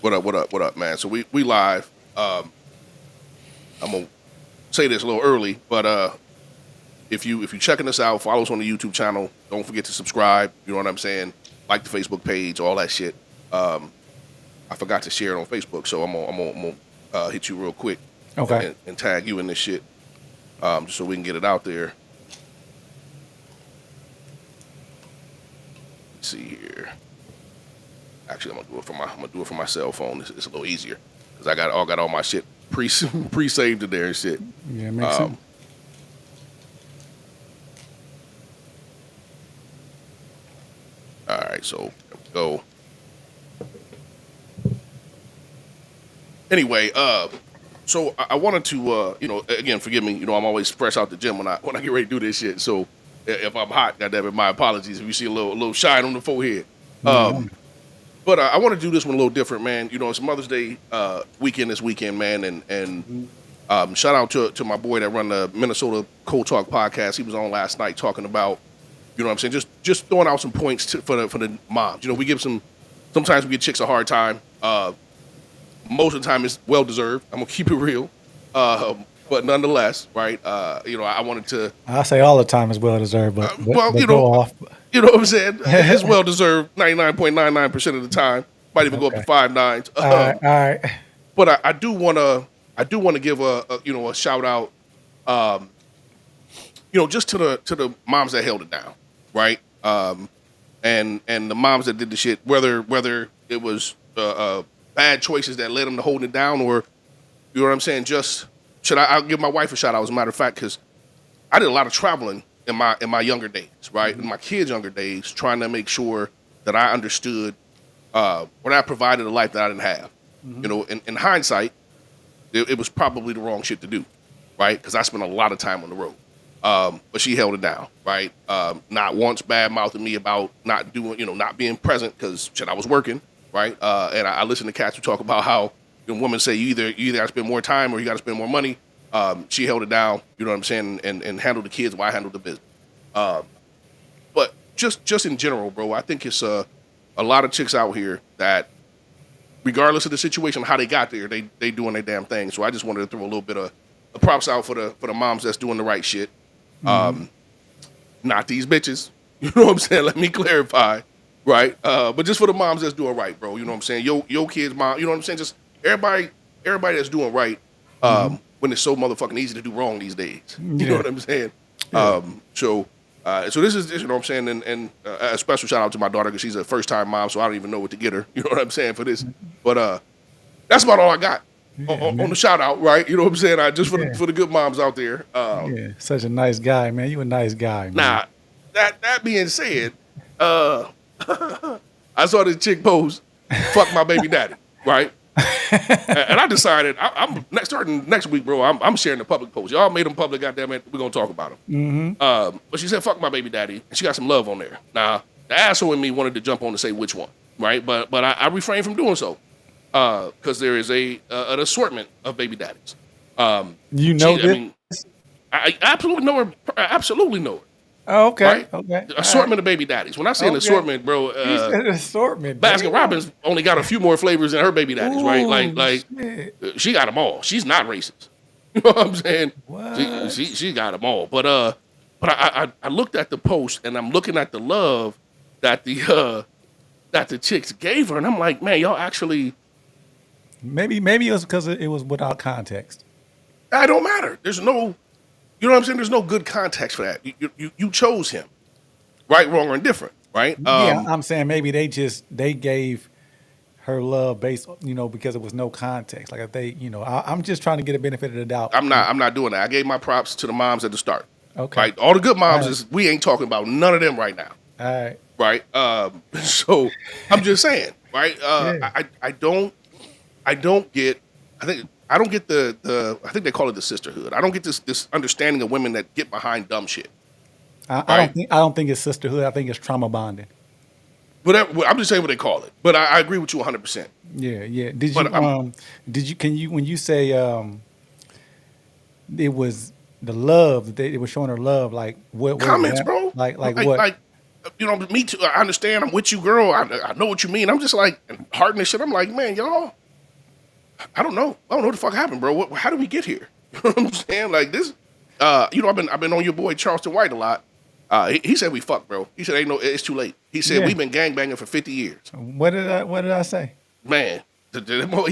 What up? What up? What up, man? So we live. I'm gonna say this a little early, but if you checking us out, follow us on the YouTube channel. Don't forget to subscribe. You know what I'm saying? Like the Facebook page, all that shit. Um, I forgot to share it on Facebook, so I'm gonna hit you real quick Okay. and tag you in this shit, just so we can get it out there. Let's see here. Actually, I'm gonna do it from my cell phone. It's a little easier because I got all my shit pre saved in there and shit. Yeah, makes sense. Um, all right, so there we go. Anyway, so I wanted to, again, forgive me. I'm always fresh out the gym when I get ready to do this shit. So if I'm hot, goddamn it, my apologies if you see a little shine on the forehead. Yeah. Um, but I want to do this one a little different, man. It's Mother's Day weekend this weekend, man, and shout out to my boy that run the Minnesota Cold Talk podcast. He was on last night talking about, what I'm saying, just throwing out some points for the moms. We give sometimes we give chicks a hard time. Most of the time it's well deserved. I'm gonna keep it real, but nonetheless, right? I wanted to, I say all the time is well deserved, well, but go off. you know what I'm saying? It's well deserved 99.99% of the time. Might even go up to Okay. 5 nines. All right. All right. But I do wanna give a shout out, just to the moms that held it down, right? And the moms that did the shit, whether it was bad choices that led them to holding it down, or you know what I'm saying. Just I'll give my wife a shout out, as a matter of fact, because I did a lot of traveling in my younger days, right? In my kids' younger days, trying to make sure that I understood when I provided a life that I didn't have. In hindsight, it was probably the wrong shit to do, right? Because I spent a lot of time on the road. But she held it down, right? Not once bad mouthing me about not doing, not being present because shit, I was working, right? And I listen to cats who talk about how women say you either got to spend more time or you got to spend more money. She held it down, you know what I'm saying, and handled the kids while I handled the business. But just in general, bro, I think it's a lot of chicks out here that, regardless of the situation, how they got there, they doing their damn thing. So I just wanted to throw a little bit of props out for the moms that's doing the right shit. Not these bitches. You know what I'm saying? Let me clarify, right? But just for the moms that's doing right, bro. You know what I'm saying? Your kids, mom. You know what I'm saying? Just everybody that's doing right. When it's so motherfucking easy to do wrong these days. You know Yeah. what I'm saying? Yeah. So this is, you know what I'm saying, and a special shout out to my daughter because she's a first time mom, so I don't even know what to get her. You know what I'm saying for this. But that's about all I got Yeah, on the man. shout out, right? You know what I'm saying? I just Yeah. for the good moms out there. Yeah. Such a nice guy, man. You a nice guy, man. Now, that being said, uh, I saw this chick post, "Fuck my baby daddy," right? And I decided I'm starting next week, bro. I'm sharing the public post. Y'all made them public, goddamn it. We're gonna talk about them. But she said, "Fuck my baby daddy," and she got some love on there. Now, the asshole in me wanted to jump on to say which one, right? But I refrained from doing so because there is an assortment of baby daddies. You She, know I this? mean, I absolutely know her. I absolutely know her. Oh, okay. Right? Okay. The All right. assortment of baby daddies. When I say an Okay. assortment, bro, You said assortment. Baskin Damn. Robbins only got a few more flavors than her baby daddies, right? Like, Ooh, like shit. she got them all. She's not racist. You know what I'm saying? What? She got them all. But I looked at the post and I'm looking at the love that the chicks gave her, and I'm like, man, y'all actually. Maybe it was because it was without context. That don't matter. There's no, you know what I'm saying? There's no good context for that. You chose him, right, wrong, or indifferent, right? Yeah, I'm saying maybe they gave her love based, because it was no context. Like if they, I'm just trying to get a benefit of the doubt. I'm not doing that. I gave my props to the moms at the start. Okay. Right? All the good All moms right. is we ain't talking about none of them right now. All right. Right? So I'm just saying, right? Yeah. I don't get I don't get the I think they call it the sisterhood. I don't get this understanding of women that get behind dumb shit. Right? I don't think it's sisterhood. I think it's trauma bonding. Whatever, I'm just saying what they call it. But I agree with you 100%. Yeah, yeah. But I'm Can you when you say it was the love that they were showing her love, like what was comments, that? bro. Like Like what? you know, me too. I understand. I'm with you, girl. I know what you mean. I'm just like, and heart and this shit. I'm like, man, y'all, I don't know. I don't know what the fuck happened, bro. How did we get here? You know what I'm saying? Like this, you know, I've been on your boy Charleston White a lot. He said we fucked, bro. He said ain't no, it's too late. He said Yeah. we've been gangbanging for 50 years. What did I say? Man, he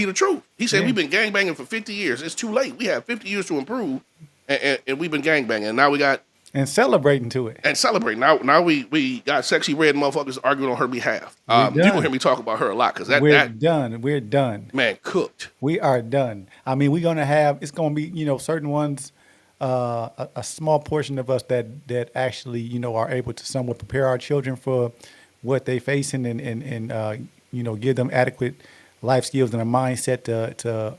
the truth. He said Yeah. we've been gangbanging for 50 years. It's too late. We have 50 years to improve, and we've been gangbanging. Now we got And celebrating to it. and celebrate. Now we got sexy red motherfuckers arguing on her behalf. We You gonna hear done. me talk about her a lot because We're that done. We're done. man cooked. We are done. I mean, we're gonna have. It's gonna be, certain ones, a small portion of us that actually, are able to somewhat prepare our children for what they facing and give them adequate life skills and a mindset to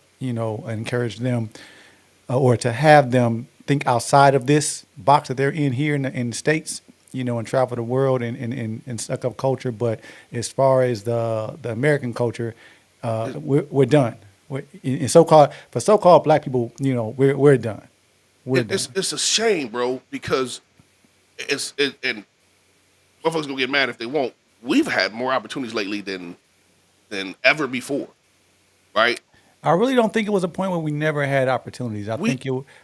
encourage them, or to have them think outside of this box that they're in here in the states, and travel the world and suck up culture. But as far as the American culture, we're done. In so-called black people, we're done. We're done. It's a shame, bro, because and motherfuckers gonna get mad if they won't. We've had more opportunities lately than ever before, right? I really don't think it was a point where we never had opportunities. We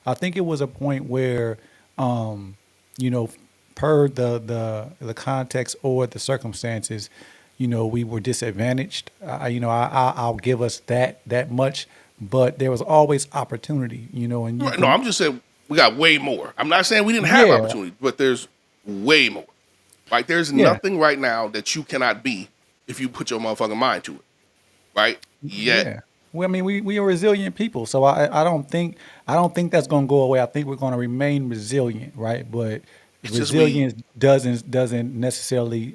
I think it was a point where, um, you know, per the context or the circumstances, we were disadvantaged. I'll give us that much, but there was always opportunity. And you right, no, can, I'm just saying we got way more. I'm not saying we didn't have yeah, opportunity, but there's way more. Right? There's yeah, nothing right now that you cannot be if you put your motherfucking mind to it. Right? Yet. yeah. Well, I mean, we are resilient people, so I don't think that's going to go away. I think we're going to remain resilient, right? But It's just we resilience doesn't necessarily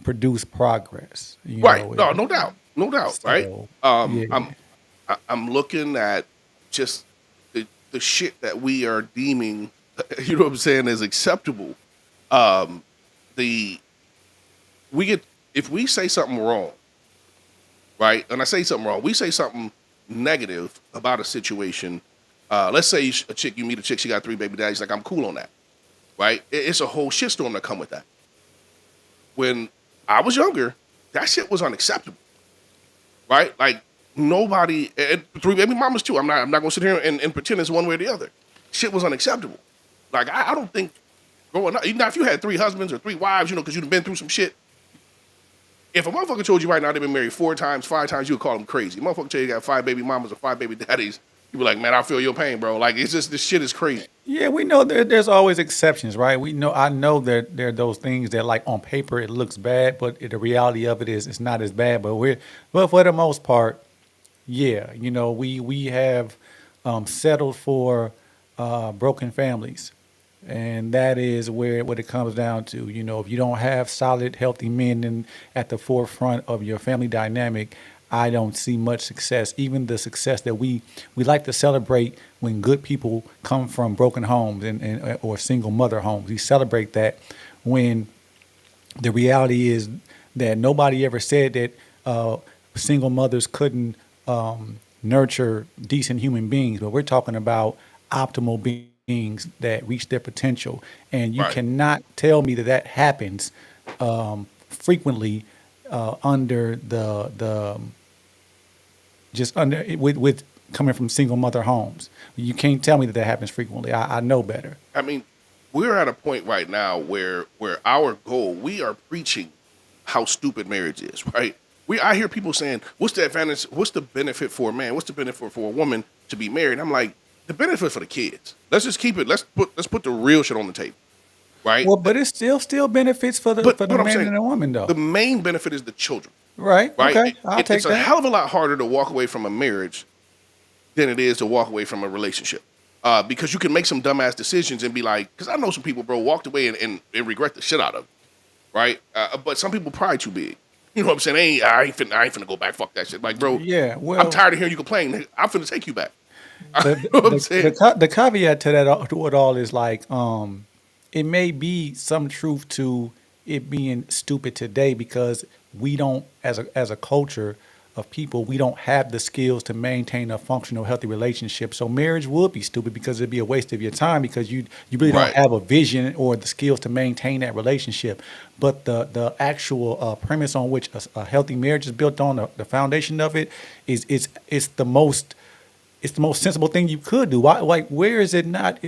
produce progress. right. No, no doubt. No doubt. Right? So Um, yeah, I'm I'm looking at just the shit that we are deeming, you know what I'm saying, as acceptable. Um, the we get if we say something wrong, right? And I say something wrong, we say something negative about a situation. Let's say a chick, you meet a chick, she got 3 baby daddies. Like I'm cool on that, right? It's a whole shitstorm that come with that. When I was younger, that shit was unacceptable, right? Like nobody, and 3 baby mamas too. I'm not gonna sit here and pretend it's one way or the other. Shit was unacceptable. Like I don't think growing up, even if you had 3 husbands or 3 wives, because you've been through some shit. If a motherfucker told you right now they've been married 4 times, 5 times, you would call them crazy. Motherfucker tell you got 5 baby mamas or 5 baby daddies, you be like, man, I feel your pain, bro. Like it's just this shit is crazy. yeah, we know there's always exceptions, right? I know that there are those things that, like, on paper it looks bad, but the reality of it is it's not as bad. But for the most part, yeah, we have settled for broken families, and that is where what it comes down to. If you don't have solid, healthy men at the forefront of your family dynamic, I don't see much success. Even the success that we like to celebrate when good people come from broken homes and or single mother homes. We celebrate that when the reality is that nobody ever said that single mothers couldn't nurture decent human beings, but we're talking about optimal beings that reach their potential. And you Right. cannot tell me that that happens frequently under the just under with coming from single mother homes. You can't tell me that that happens frequently. I know better. I mean, we're at a point right now where our goal, we are preaching how stupid marriage is, right? I hear people saying, what's the advantage, what's the benefit for a man? What's the benefit for a woman to be married? I'm like, the benefit for the kids. Let's just keep it, let's put the real shit on the table, right? Well, but it still benefits for the But for the what I'm man saying, and the woman, though. the main benefit is the children, Right? right? Okay, I'll It's take a that. hell of a lot harder to walk away from a marriage than it is to walk away from a relationship. Because you can make some dumbass decisions and be like, because I know some people, bro, walked away and regret the shit out of it, right? But some people pride too big. You know what I'm saying? I ain't finna go back. Fuck that shit. Like, bro, Yeah. I'm Well, tired of hearing you complain. I'm finna take you back. the You know what I'm the the, saying? the caveat to that to it all is like it may be some truth to it being stupid today because we don't as a culture of people, we don't have the skills to maintain a functional, healthy relationship. So marriage would be stupid because it'd be a waste of your time because you really don't Right. have a vision or the skills to maintain that relationship. But the actual premise on which a healthy marriage is built on, the foundation of it, is the most it's the most sensible thing you could do. Why, like, where is it not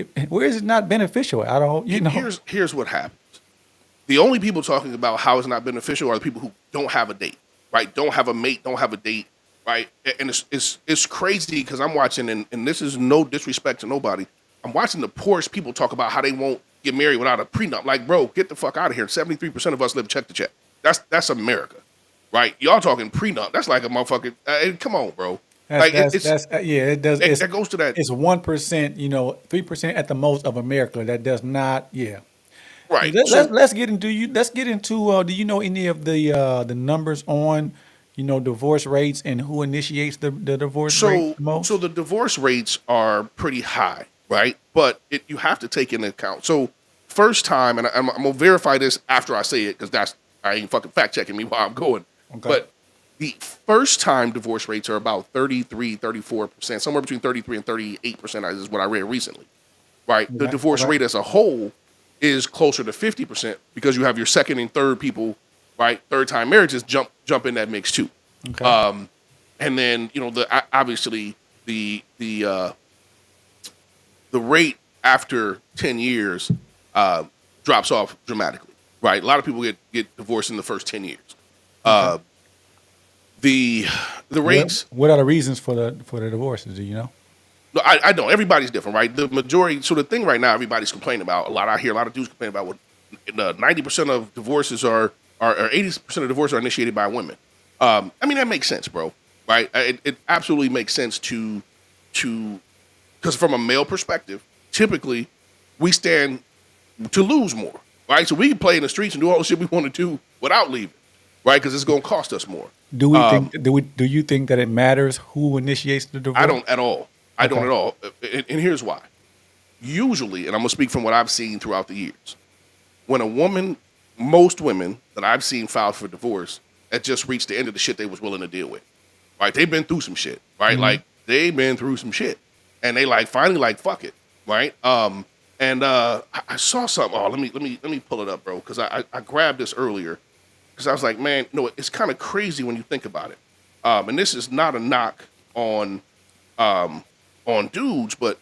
beneficial? I don't, Here's what happens. The only people talking about how it's not beneficial are the people who don't have a date, right? Don't have a mate, don't have a date, right? And it's crazy because I'm watching, and this is no disrespect to nobody. I'm watching the poorest people talk about how they won't get married without a prenup. Like, bro, get the fuck out of here. 73% of us live check to check. That's America, right? Y'all talking prenup? That's like a motherfucking. Come on, bro. Like yeah, it does. that goes to that, It's 1%, 3% at the most of America that does not. Yeah. right? Let's get into you. Let's get into. Do you know any of the numbers on, divorce rates and who initiates the divorce rate So the most? so the divorce rates are pretty high, right? But you have to take into account. So first time, and I'm gonna verify this after I say it because I ain't fucking fact checking me while I'm going. Okay. But the first time divorce rates are about 33, 34%, somewhere between 33 and 38% is what I read recently, right? The Okay. divorce Okay. rate as a whole is closer to 50% because you have your second and third people, right? Third time marriages jump in that mix too. Okay. And then obviously the rate after 10 years drops off dramatically, right? A lot of people get divorced in the first 10 years. Uh, the rates, What are the reasons for the divorces? Do you know? no, I don't. Everybody's different, right? The majority. So the thing right now, everybody's complaining about a lot. I hear a lot of dudes complain about what 90% of divorces or 80% of divorces are initiated by women. I mean that makes sense, bro. Right? It absolutely makes sense to because from a male perspective, typically we stand to lose more, right? So we can play in the streets and do all the shit we want to do without leaving, right? Because it's going to cost us more. Do you think that it matters who initiates the divorce? I don't at all. I don't Okay. at all. And here's why. Usually, and I'm gonna speak from what I've seen throughout the years, when a woman, most women that I've seen filed for divorce, had just reached the end of the shit they was willing to deal with. Right? They've been through some shit. Right? Like they've been through some shit, and they like finally like fuck it. Right? I saw something. Oh, let me pull it up, bro, because I grabbed this earlier because I was like, man, it's kind of crazy when you think about it. And this is not a knock on dudes, but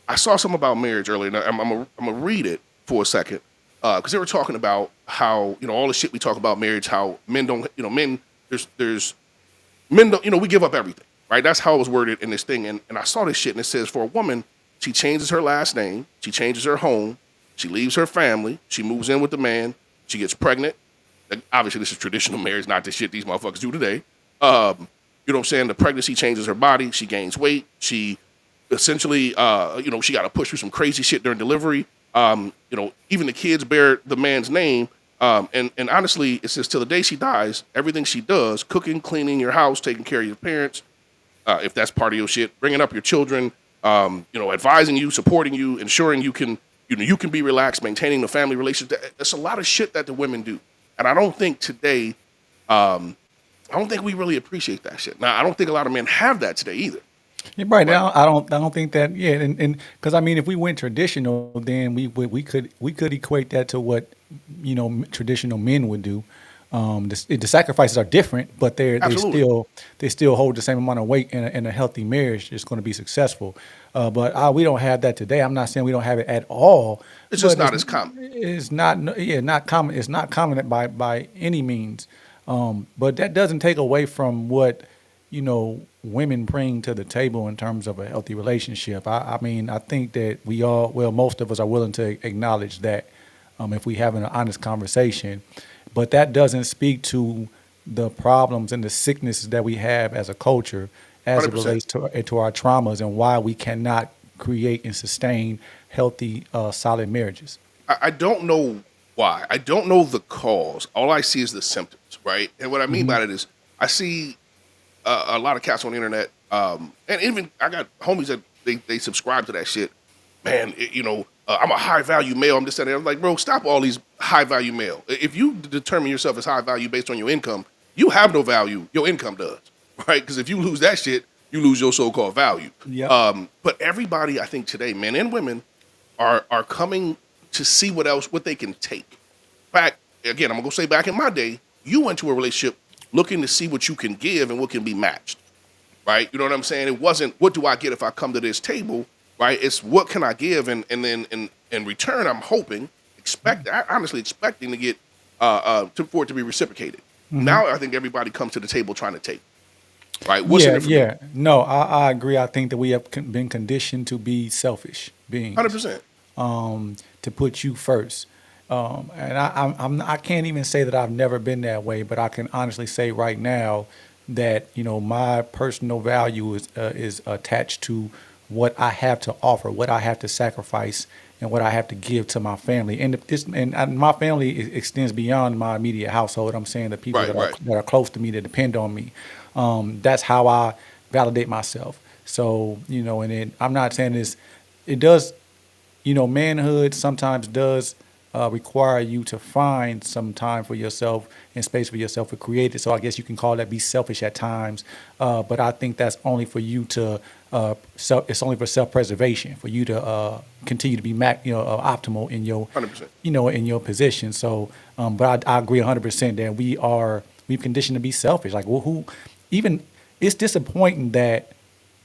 I saw something about marriage earlier. And I'm gonna read it for a second because they were talking about how all the shit we talk about marriage, how men don't, men there's men don't, we give up everything, right? That's how it was worded in this thing. And I saw this shit and it says for a woman, she changes her last name, she changes her home, she leaves her family, she moves in with the man, she gets pregnant. Like, obviously, this is traditional marriage, not the shit these motherfuckers do today. You know what I'm saying? The pregnancy changes her body. She gains weight. She essentially, she got to push through some crazy shit during delivery. Even the kids bear the man's name. And honestly, it says till the day she dies, everything she does, cooking, cleaning your house, taking care of your parents, if that's part of your shit, bringing up your children, advising you, supporting you, ensuring you can be relaxed, maintaining the family relationship. That's a lot of shit that the women do. And I don't think today, I don't think we really appreciate that shit. Now, I don't think a lot of men have that today either. You're right. But Now, I don't think that. Yeah, and because I mean, if we went traditional, then we could equate that to what traditional men would do. The sacrifices are different, but Absolutely. they still hold the same amount of weight in a healthy marriage. It's going to be successful. But we don't have that today. I'm not saying we don't have it at all, It's just but not as common. it's not common. It's not common by any means. But that doesn't take away from what women bring to the table in terms of a healthy relationship. I mean, I think that most of us are willing to acknowledge that if we have an honest conversation. But that doesn't speak to the problems and the sicknesses that we have as a culture as it 100%. relates to our traumas and why we cannot create and sustain healthy, solid marriages. I don't know why. I don't know the cause. All I see is the symptoms, right? And what I mean Hmm. by that is I see a lot of cats on the internet, and even I got homies that they subscribe to that shit. Man, I'm a high value male. I'm just saying, I'm like, bro, stop all these high value male. If you determine yourself as high value based on your income, you have no value. Your income does, right? Because if you lose that shit, you lose your so-called value. Yep. But everybody, I think today, men and women, are coming to see what they can take. Back again, I'm gonna go say back in my day, you went to a relationship looking to see what you can give and what can be matched, right? You know what I'm saying? It wasn't what do I get if I come to this table, right? It's what can I give, and then in return, I'm honestly expecting to get for it to be reciprocated. Now I think everybody comes to the table trying to take, right? What's in Yeah, it for me? yeah. No, I agree. I think that we have been conditioned to be selfish beings, 100%. to put you first. And I can't even say that I've never been that way, but I can honestly say right now that my personal value is attached to what I have to offer, what I have to sacrifice, and what I have to give to my family. And if this and my family extends beyond my immediate household. I'm saying the people Right, right. that are close to me, that depend on me. That's how I validate myself. So and I'm not saying this. It does manhood sometimes does require you to find some time for yourself and space for yourself to create it. So I guess you can call that be selfish at times. But I think that's only for you to, it's only for self-preservation, for you to continue to be optimal in your, 100%. in your position. So, but I agree 100% that we've conditioned to be selfish. Like, well, even, it's disappointing that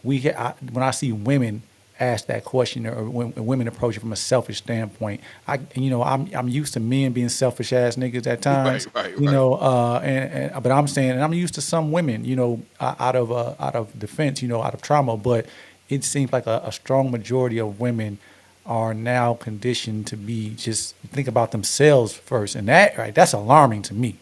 when I see women ask that question, or when women approach it from a selfish standpoint. I'm used to men being selfish ass niggas at times. Right, You right. know, but I'm saying, and I'm used to some women, out of defense, out of trauma. But it seems like a strong majority of women are now conditioned to be just think about themselves first, and that's alarming to me.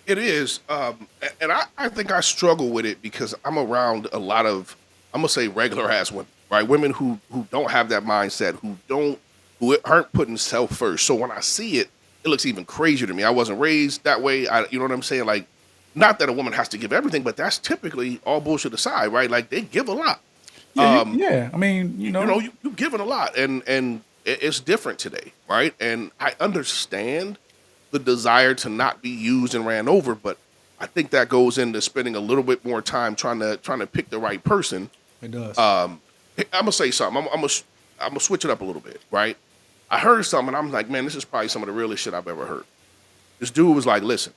It is, and I think I struggle with it because I'm around a lot of, I'm gonna say regular ass women, right? Women who don't have that mindset, who aren't putting self first. So when I see it, it looks even crazier to me. I wasn't raised that way. You know what I'm saying? Like, not that a woman has to give everything, but that's typically, all bullshit aside, right? Like, they give a lot. Yeah. I mean, You giving a lot, and it's different today, right? And I understand the desire to not be used and ran over, but I think that goes into spending a little bit more time trying to pick the right person. it does. I'm gonna say something. I'm gonna switch it up a little bit, right? I heard something, and I'm like, man, this is probably some of the realest shit I've ever heard. This dude was like, listen,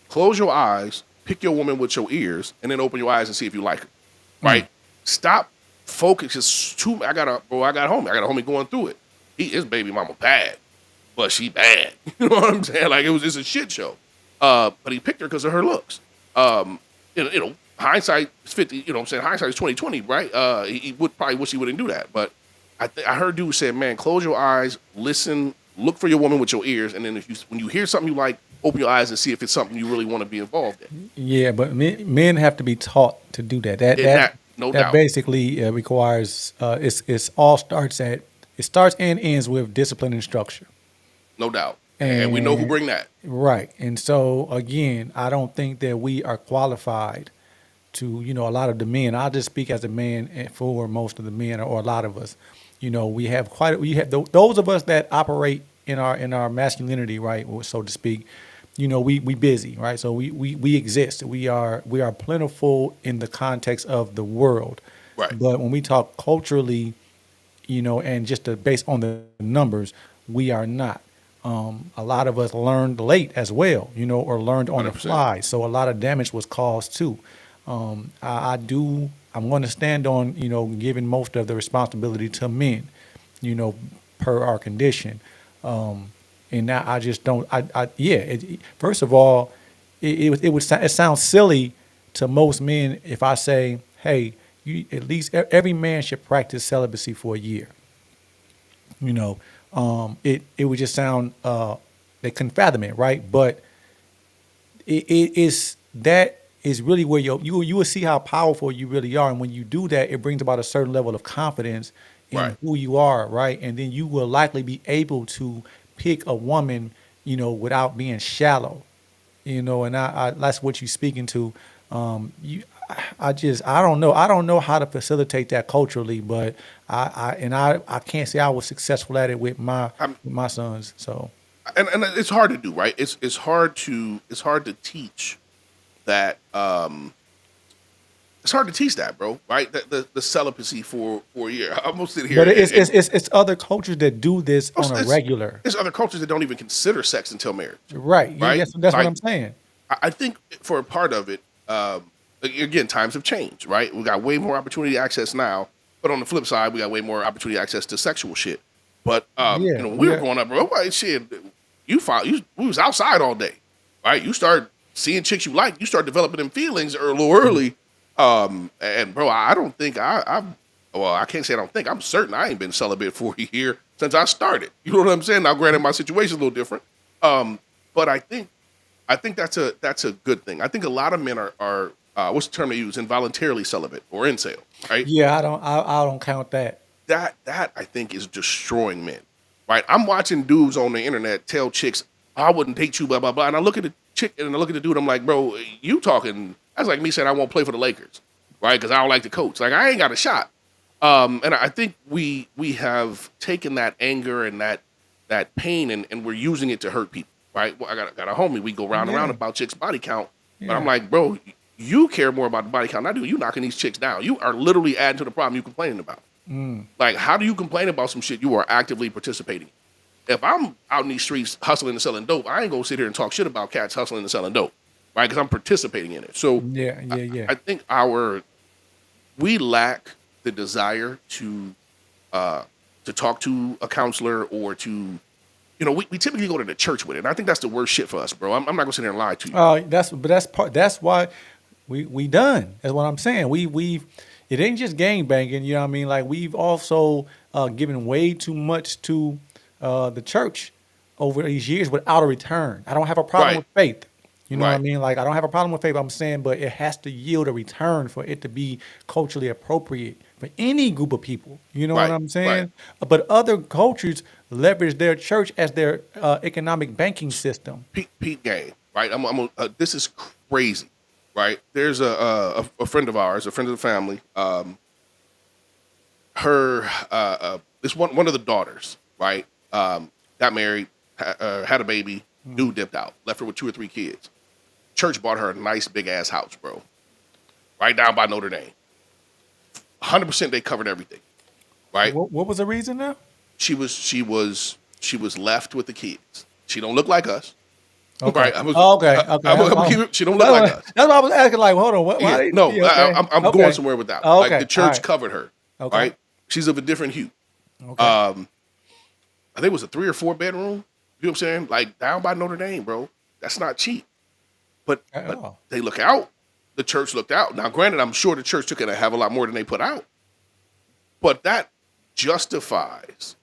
close your eyes, pick your woman with your ears, and then open your eyes and see if you like her, right? Stop focus. It's too. I got a homie going through it. His baby mama bad, but she bad. You know what I'm saying? Like, it's a shit show. But he picked her because of her looks. Hindsight is 50. You know what I'm saying? Hindsight is 2020, right? He would probably wish he wouldn't do that. But I heard dude say, man, close your eyes, listen, look for your woman with your ears, and then when you hear something you like, open your eyes and see if it's something you really want to be involved in. Yeah, but men have to be taught to do that. No That doubt. basically requires it starts and ends with discipline and structure. No doubt. And we know who bring that. Right. And so again, I don't think that we are qualified to, a lot of the men. I'll just speak as a man for most of the men, or a lot of us. We have those of us that operate in our masculinity, right, so to speak. We busy, right? So we exist. We are plentiful in the context of the world. Right. But when we talk culturally, and just based on the numbers, we are not. A lot of us learned late as well, or learned on the 100%. fly. So a lot of damage was caused too. I'm going to stand on, giving most of the responsibility to men, per our condition. And I just don't, first of all, it sounds silly to most men if I say, hey, at least every man should practice celibacy for a year. It would just sound, they couldn't fathom it, right? But that is really where you will see how powerful you really are. And when you do that, it brings about a certain level of confidence in Right. who you are, right? And then you will likely be able to pick a woman, without being shallow, and I that's what you're speaking to. I don't know. I don't know how to facilitate that culturally, but I can't say I was successful at it with my sons. So And it's hard to do, right? It's hard to teach that it's hard to teach that, bro. Right? The celibacy for a year. I'm gonna sit here But it's and it's other cultures that do this on also, a regular. there's other cultures that don't even consider sex until marriage, Right. Yeah, right? that's what Like I'm saying. I think for a part of it, again, times have changed, right? We got way more opportunity access now, but on the flip side, we got way more opportunity access to sexual shit. But Yeah. when we were Yeah. growing up, bro, like, shit, we was outside all day, right? You start seeing chicks you like, you start developing them feelings a little early. And bro, I don't think well, I can't say I don't think, I'm certain I ain't been celibate for a year since I started. You know what I'm saying? Now, granted, my situation's a little different. But I think that's a good thing. I think a lot of men are what's the term they use? Involuntarily celibate or incel, right? Yeah, I don't count that. That I think is destroying men, right? I'm watching dudes on the internet tell chicks, I wouldn't date you, blah blah blah, and I look at the chick and I look at the dude, I'm like, bro, you talking? That's like me saying I won't play for the Lakers, right? Because I don't like the coach. Like I ain't got a shot. And I think we have taken that anger and that pain and we're using it to hurt people, right? Well, I got a homie. We go round and round Yeah. about chicks' body count, but I'm Yeah. like, bro, you care more about the body count than I do. You knocking these chicks down. You are literally adding to the problem you complaining about. Like, how do you complain about some shit you are actively participating in? If I'm out in these streets hustling and selling dope, I ain't gonna sit here and talk shit about cats hustling and selling dope, right? Because I'm participating in it. So Yeah. Yeah. Yeah. I think we lack the desire to talk to a counselor or to, we typically go to the church with it. And I think that's the worst shit for us, bro. I'm not gonna sit there and lie to you. That's why we done. That's what I'm saying. We've it ain't just gang banging. You know what I mean? Like we've also given way too much to the church over these years without a return. I don't have a problem Right, with faith. You know what I right, mean? Like I don't have a problem with faith. I'm saying, but it has to yield a return for it to be culturally appropriate for any group of people. You know what right, I'm right. saying? But other cultures leverage their church as their economic banking system. Pete game, right? This is crazy, right? There's a friend of ours, a friend of the family. Her this one of the daughters, right? Got married, had a baby. Dude dipped out, left her with 2 or 3 kids. Church bought her a nice big ass house, bro, right down by Notre Dame. 100% they covered everything, right? What was the reason now? She was left with the kids. She don't look like us, Okay. right? Oh, okay. Okay. I'm gonna keep it. She don't look like us. That's why I was asking. Like, hold on. What? Yeah, Why? no, Yeah, okay. I'm Okay. going somewhere with that one. Oh, Like okay. the All church right. covered her, Okay. right? She's of a different hue. Okay. I think it was a 3 or 4 bedroom. You know what I'm saying? Like down by Notre Dame, bro. That's not cheap. But At all. they look out. The church looked out. Now, granted, I'm sure the church took it a hell of a lot more than they put out. But that justifies,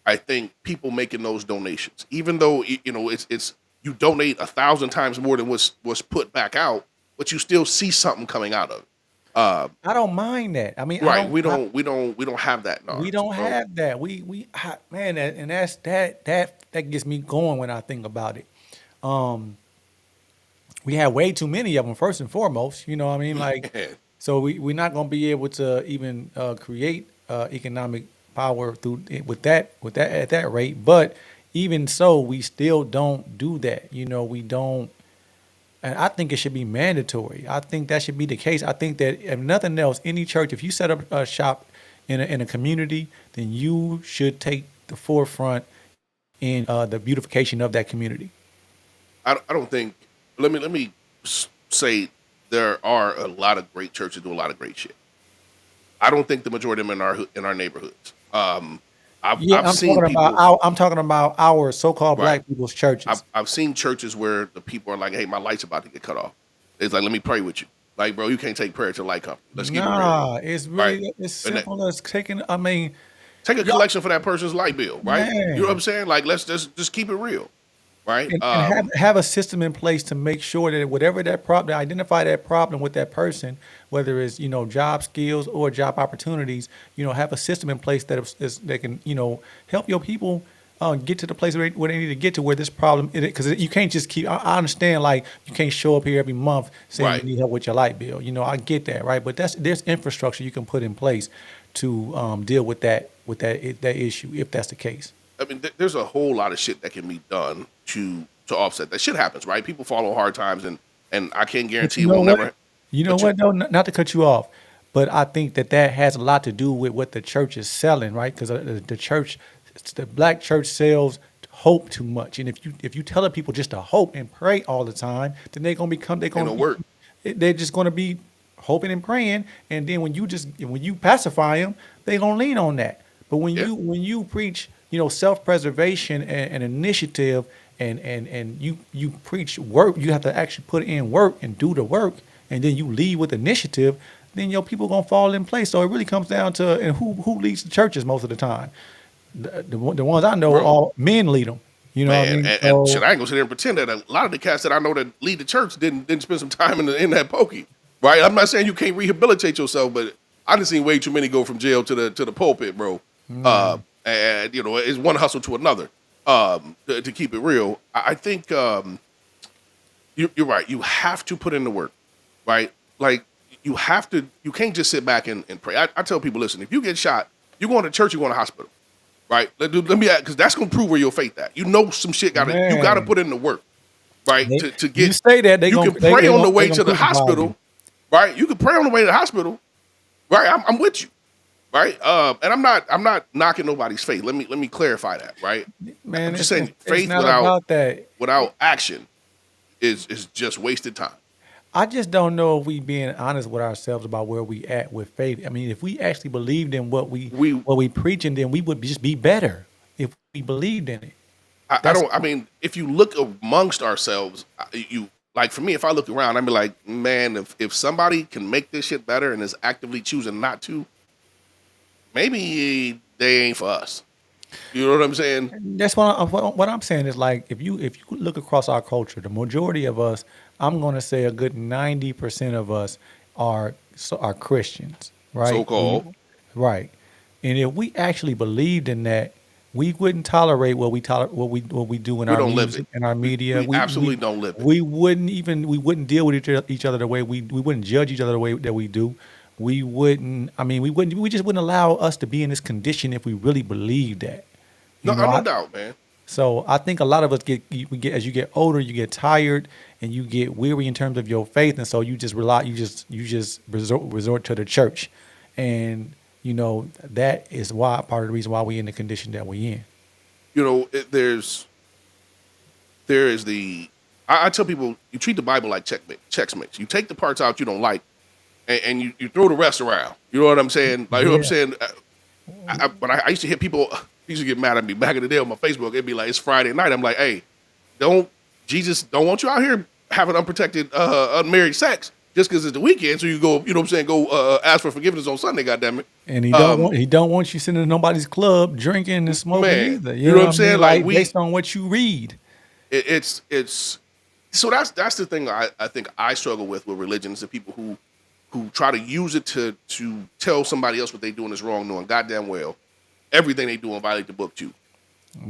I think, people making those donations. Even though it's you donate 1,000 times more than was put back out, but you still see something coming out of it. I don't mind that. I mean, Right? We don't have that we knowledge. don't So, have that. Man, and that gets me going when I think about it. Um, we have way too many of them. First and foremost, you know what I mean? Like, man, so we're not going to be able to even create economic power through with that at that rate. But even so, we still don't do that. You know, we don't. And I think it should be mandatory. I think that should be the case. I think that if nothing else, any church, if you set up a shop in a community, then you should take the forefront in the beautification of that community. I don't think. Let me say there are a lot of great churches do a lot of great shit. I don't think the majority of them in our neighborhoods. Yeah, I've seen people. I'm talking about our so-called Right. black people's churches. I've seen churches where the people are like, "Hey, my light's about to get cut off." It's like, "Let me pray with you." Like, bro, you can't take prayer to light company. Let's keep it real, Nah, it's right? really it's And that, simple as taking. I mean, take a y'all, collection for that person's light bill, right? You know what I'm man. saying? Like, let's just keep it real, right? And have a system in place to make sure that whatever that problem, identify that problem with that person, whether it's job skills or job opportunities, have a system in place that can help your people get to the place where they need to get to where this problem because you can't just keep. I understand like you can't show up here every month saying Right. you need help with your light bill. I get that, right? But there's infrastructure you can put in place to deal with that issue if that's the case. I mean, there's a whole lot of shit that can be done to offset that. Shit happens, right? People fall on hard times, and and I can't But guarantee you it know won't what? never. You know But you, what though? Not to cut you off, but I think that that has a lot to do with what the church is selling, right? Because the church, the black church sells hope too much, and if you telling people just to hope and pray all the time, then they're gonna become they're ain't gonna no be work. they're just gonna be hoping and praying, and then when you pacify them, they gonna lean on that. But Yeah. when you preach, self preservation and initiative, and you preach work, you have to actually put in work and do the work, and then you lead with initiative. Then your people gonna fall in place. So it really comes down to and who leads the churches most of the time. The ones I know, Bro, all men lead them. You know what I man, mean? and shit, So I ain't gonna sit there and pretend that a lot of the cats that I know that lead the church didn't spend some time in that pokey, right? I'm not saying you can't rehabilitate yourself, but I done seen way too many go from jail to the pulpit, bro. And it's one hustle to another. To keep it real, I think you're right. You have to put in the work, right? Like you have to. You can't just sit back and pray. I tell people, listen, if you get shot, you going to church, you going to hospital, right? Let me because that's gonna prove where your faith at. Some shit you gotta man, put in the work, right? they, To you get say that you can pray on the way to the crucify you. hospital, right? You can pray on the way to the hospital, right? I'm with you, right? And I'm not knocking nobody's faith. Let me clarify that, right? I'm Man, just saying it's faith not without about that. action is just wasted time. I just don't know if we being honest with ourselves about where we at with faith. I mean, if we actually believed in We what we preaching, then we would just be better if we believed in it. I That's don't. I mean, if you look amongst ourselves, you like for me. If I look around, I'd be like, man, if somebody can make this shit better and is actively choosing not to, maybe they ain't for us. You know what I'm saying? that's what I'm saying is like if you look across our culture, the majority of us, I'm going to say a good 90% of us are Christians, So right? called. Right. And if we actually believed in that, we wouldn't tolerate what we do in We our don't live it. music and our We media. we absolutely don't live it. We wouldn't deal with each other the way we wouldn't judge each other the way that we do. We wouldn't. I mean, we just wouldn't allow us to be in this condition if we really believed that. You No, know, no I, doubt, man. so I think a lot of us we get as you get older, you get tired and you get weary in terms of your faith, and so you just resort to the church, and that is why part of the reason why we in the condition that we in. There is the. I tell people you treat the Bible like Chex Mix. You take the parts out you don't like, and you throw the rest around. You know what I'm saying? Like you know what I'm Yeah, saying. When I used to hear people used to get mad at me back in the day on my Facebook. It'd be like it's Friday night. I'm like, hey, don't Jesus don't want you out here having unprotected, unmarried sex just because it's the weekend. So you go, you know what I'm saying? Go ask for forgiveness on Sunday. Goddamn it, and um, he don't want you sitting in nobody's club drinking and smoking man. either. You You know know what what I'm I mean? saying? Like Like based on what you read. it's so that's the thing I think I struggle with religion is the people who try to use it to tell somebody else what they doing is wrong, knowing goddamn well everything they doing violate the book too.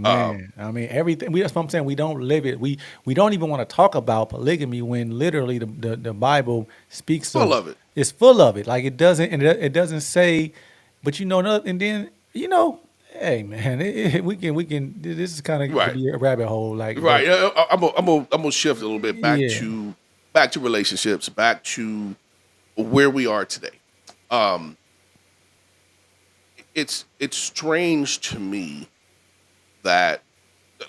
Um, Man, I mean everything. That's what I'm saying. We don't live it. We don't even want to talk about polygamy when literally the Bible speaks full of of it. it's full of it. Like it doesn't say, but and then hey man, we can. This is kind of could Right, be a rabbit hole. Like, but right. I'm gonna shift a little bit yeah, back to relationships, back to where we are today. Um, it's strange to me that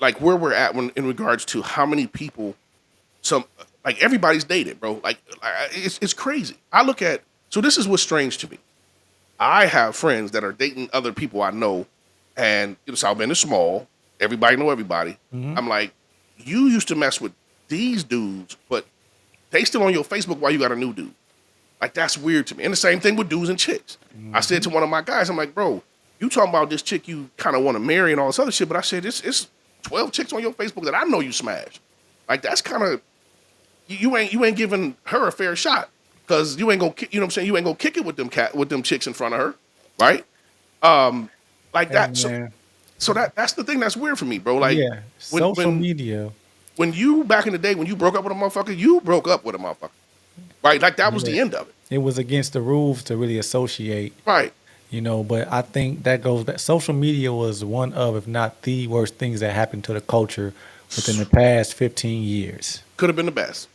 like where we're at when in regards to how many people some like everybody's dated, bro. It's crazy. I look at so this is what's strange to me. I have friends that are dating other people I know, and South Bend is small. Everybody know everybody. hmm I'm like, you used to mess with these dudes, but they still on your Facebook while you got a new dude. Like that's weird to me. And the same thing with dudes and chicks. I said hmm to one of my guys, I'm like, bro, you talking about this chick you kind of want to marry and all this other shit, but I said it's 12 chicks on your Facebook that I know you smashed. Like that's kind of you ain't giving her a fair shot because you ain't gonna you know what I'm saying you ain't gonna kick it with them chicks in front of her, right? Um, like hey that. man, So that's the thing that's weird for me, bro. Like yeah, when social when media, when you back in the day when you broke up with a motherfucker, you broke up with a motherfucker, right? Like that was yeah, the end of it, it was against the rules to really associate. right? But I think that goes back. Social media was one of, if not the worst things that happened to the culture within the past 15 years. Could have been the best.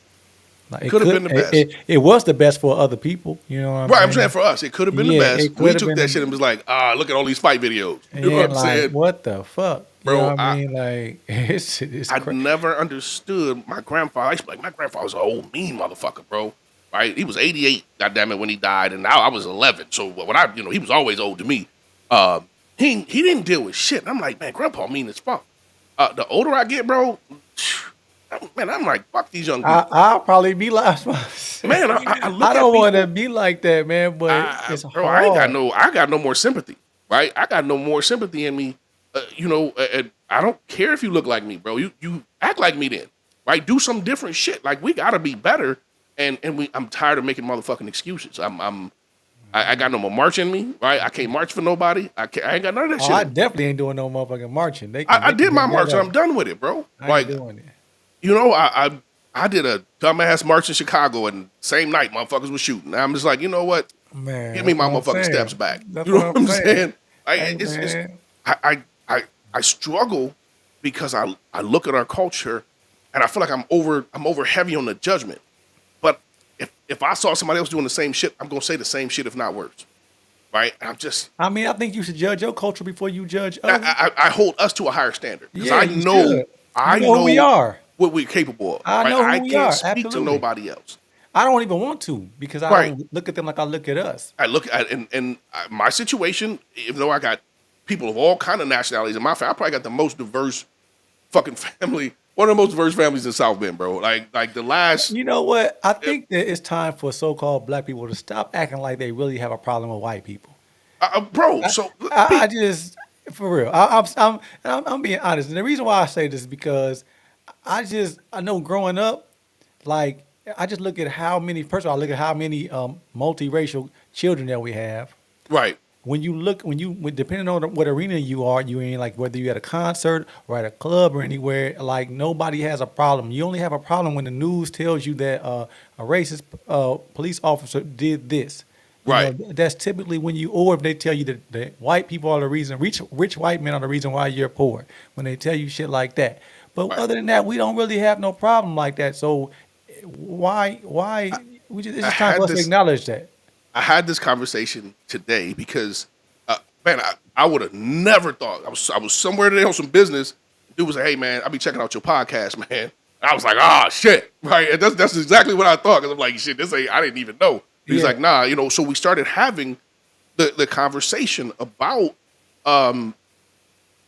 Like It it could have been could, the best. it was the best for other people. You know what I'm Right, I'm saying saying? for us, it could have been the Yeah, best. it We could have took been, that shit and was like, ah, look at all these fight videos. You know what and I'm like, saying? what the fuck? You know Bro, what I mean? Like, it's I crazy. never understood my grandfather. I used to be like, my grandfather was an old mean motherfucker, bro. Right? He was 88, goddamn it, when he died, and now I was 11. So when he was always old to me. He didn't deal with shit. And I'm like, man, grandpa mean as fuck. The older I get, bro, man, I'm like, fuck these young people. I'll probably be like, Man, I I look at don't want to people. be like that, man. But it's Bro, hard. I got no more sympathy, right? I got no more sympathy in me. I don't care if you look like me, bro. You act like me then, right? Do some different shit. Like we gotta be better. I'm tired of making motherfucking excuses. I got no more march in me, right? I can't march for nobody. I ain't got none of that Oh, I shit. definitely ain't doing no motherfucking marching. I They can did my hit march that and up. I'm done with it, bro. I ain't Like, doing it. I did a dumbass march in Chicago and same night motherfuckers was shooting. I'm just like, you know what? Man, Give me that's my what I'm motherfucking saying. steps back. That's You know what what I'm I'm saying. saying? Hey, man. I struggle because I look at our culture and I feel like I'm over heavy on the judgment. But if I saw somebody else doing the same shit, I'm gonna say the same shit if not worse. Right? I'm just I mean, I think you should judge your culture before you judge others. I hold us to a higher standard because Yeah, you should. You I know who we know are. what we're capable of. I Right? know I who we can't are. speak to Absolutely. nobody else. I don't even want to because I Right? don't look at them like I look at us. I look at my situation. Even though I got people of all kind of nationalities in my family, I probably got the most diverse fucking family. One of the most diverse families in South Bend, bro. Like the last, You know what? I think that it's time for so-called black people to stop acting like they really have a problem with white people. bro. I, So I Pete, just, for real, I'm being honest, and the reason why I say this is because I know growing up, like I just look at how many. First of all, I look at how many multiracial children that we have. right, Depending on what arena you are, you in, like whether you at a concert or at a club or anywhere, like nobody has a problem. You only have a problem when the news tells you that a racist police officer did this. You know, right. that's typically when or if they tell you that white people are the reason, rich white men are the reason why you're poor, when they tell you shit like that. But Right. other than that, we don't really have no problem like that. So it's I just time for had us to this acknowledge that. I had this conversation today because, man, I would have never thought I was somewhere today on some business. Dude was like, "Hey, man, I'll be checking out your podcast, man." And I was like, "Ah, shit!" Right? And that's exactly what I thought because I'm like, "Shit, this ain't." I didn't even know. He's Yeah. like, "Nah, you know." So we started having the conversation about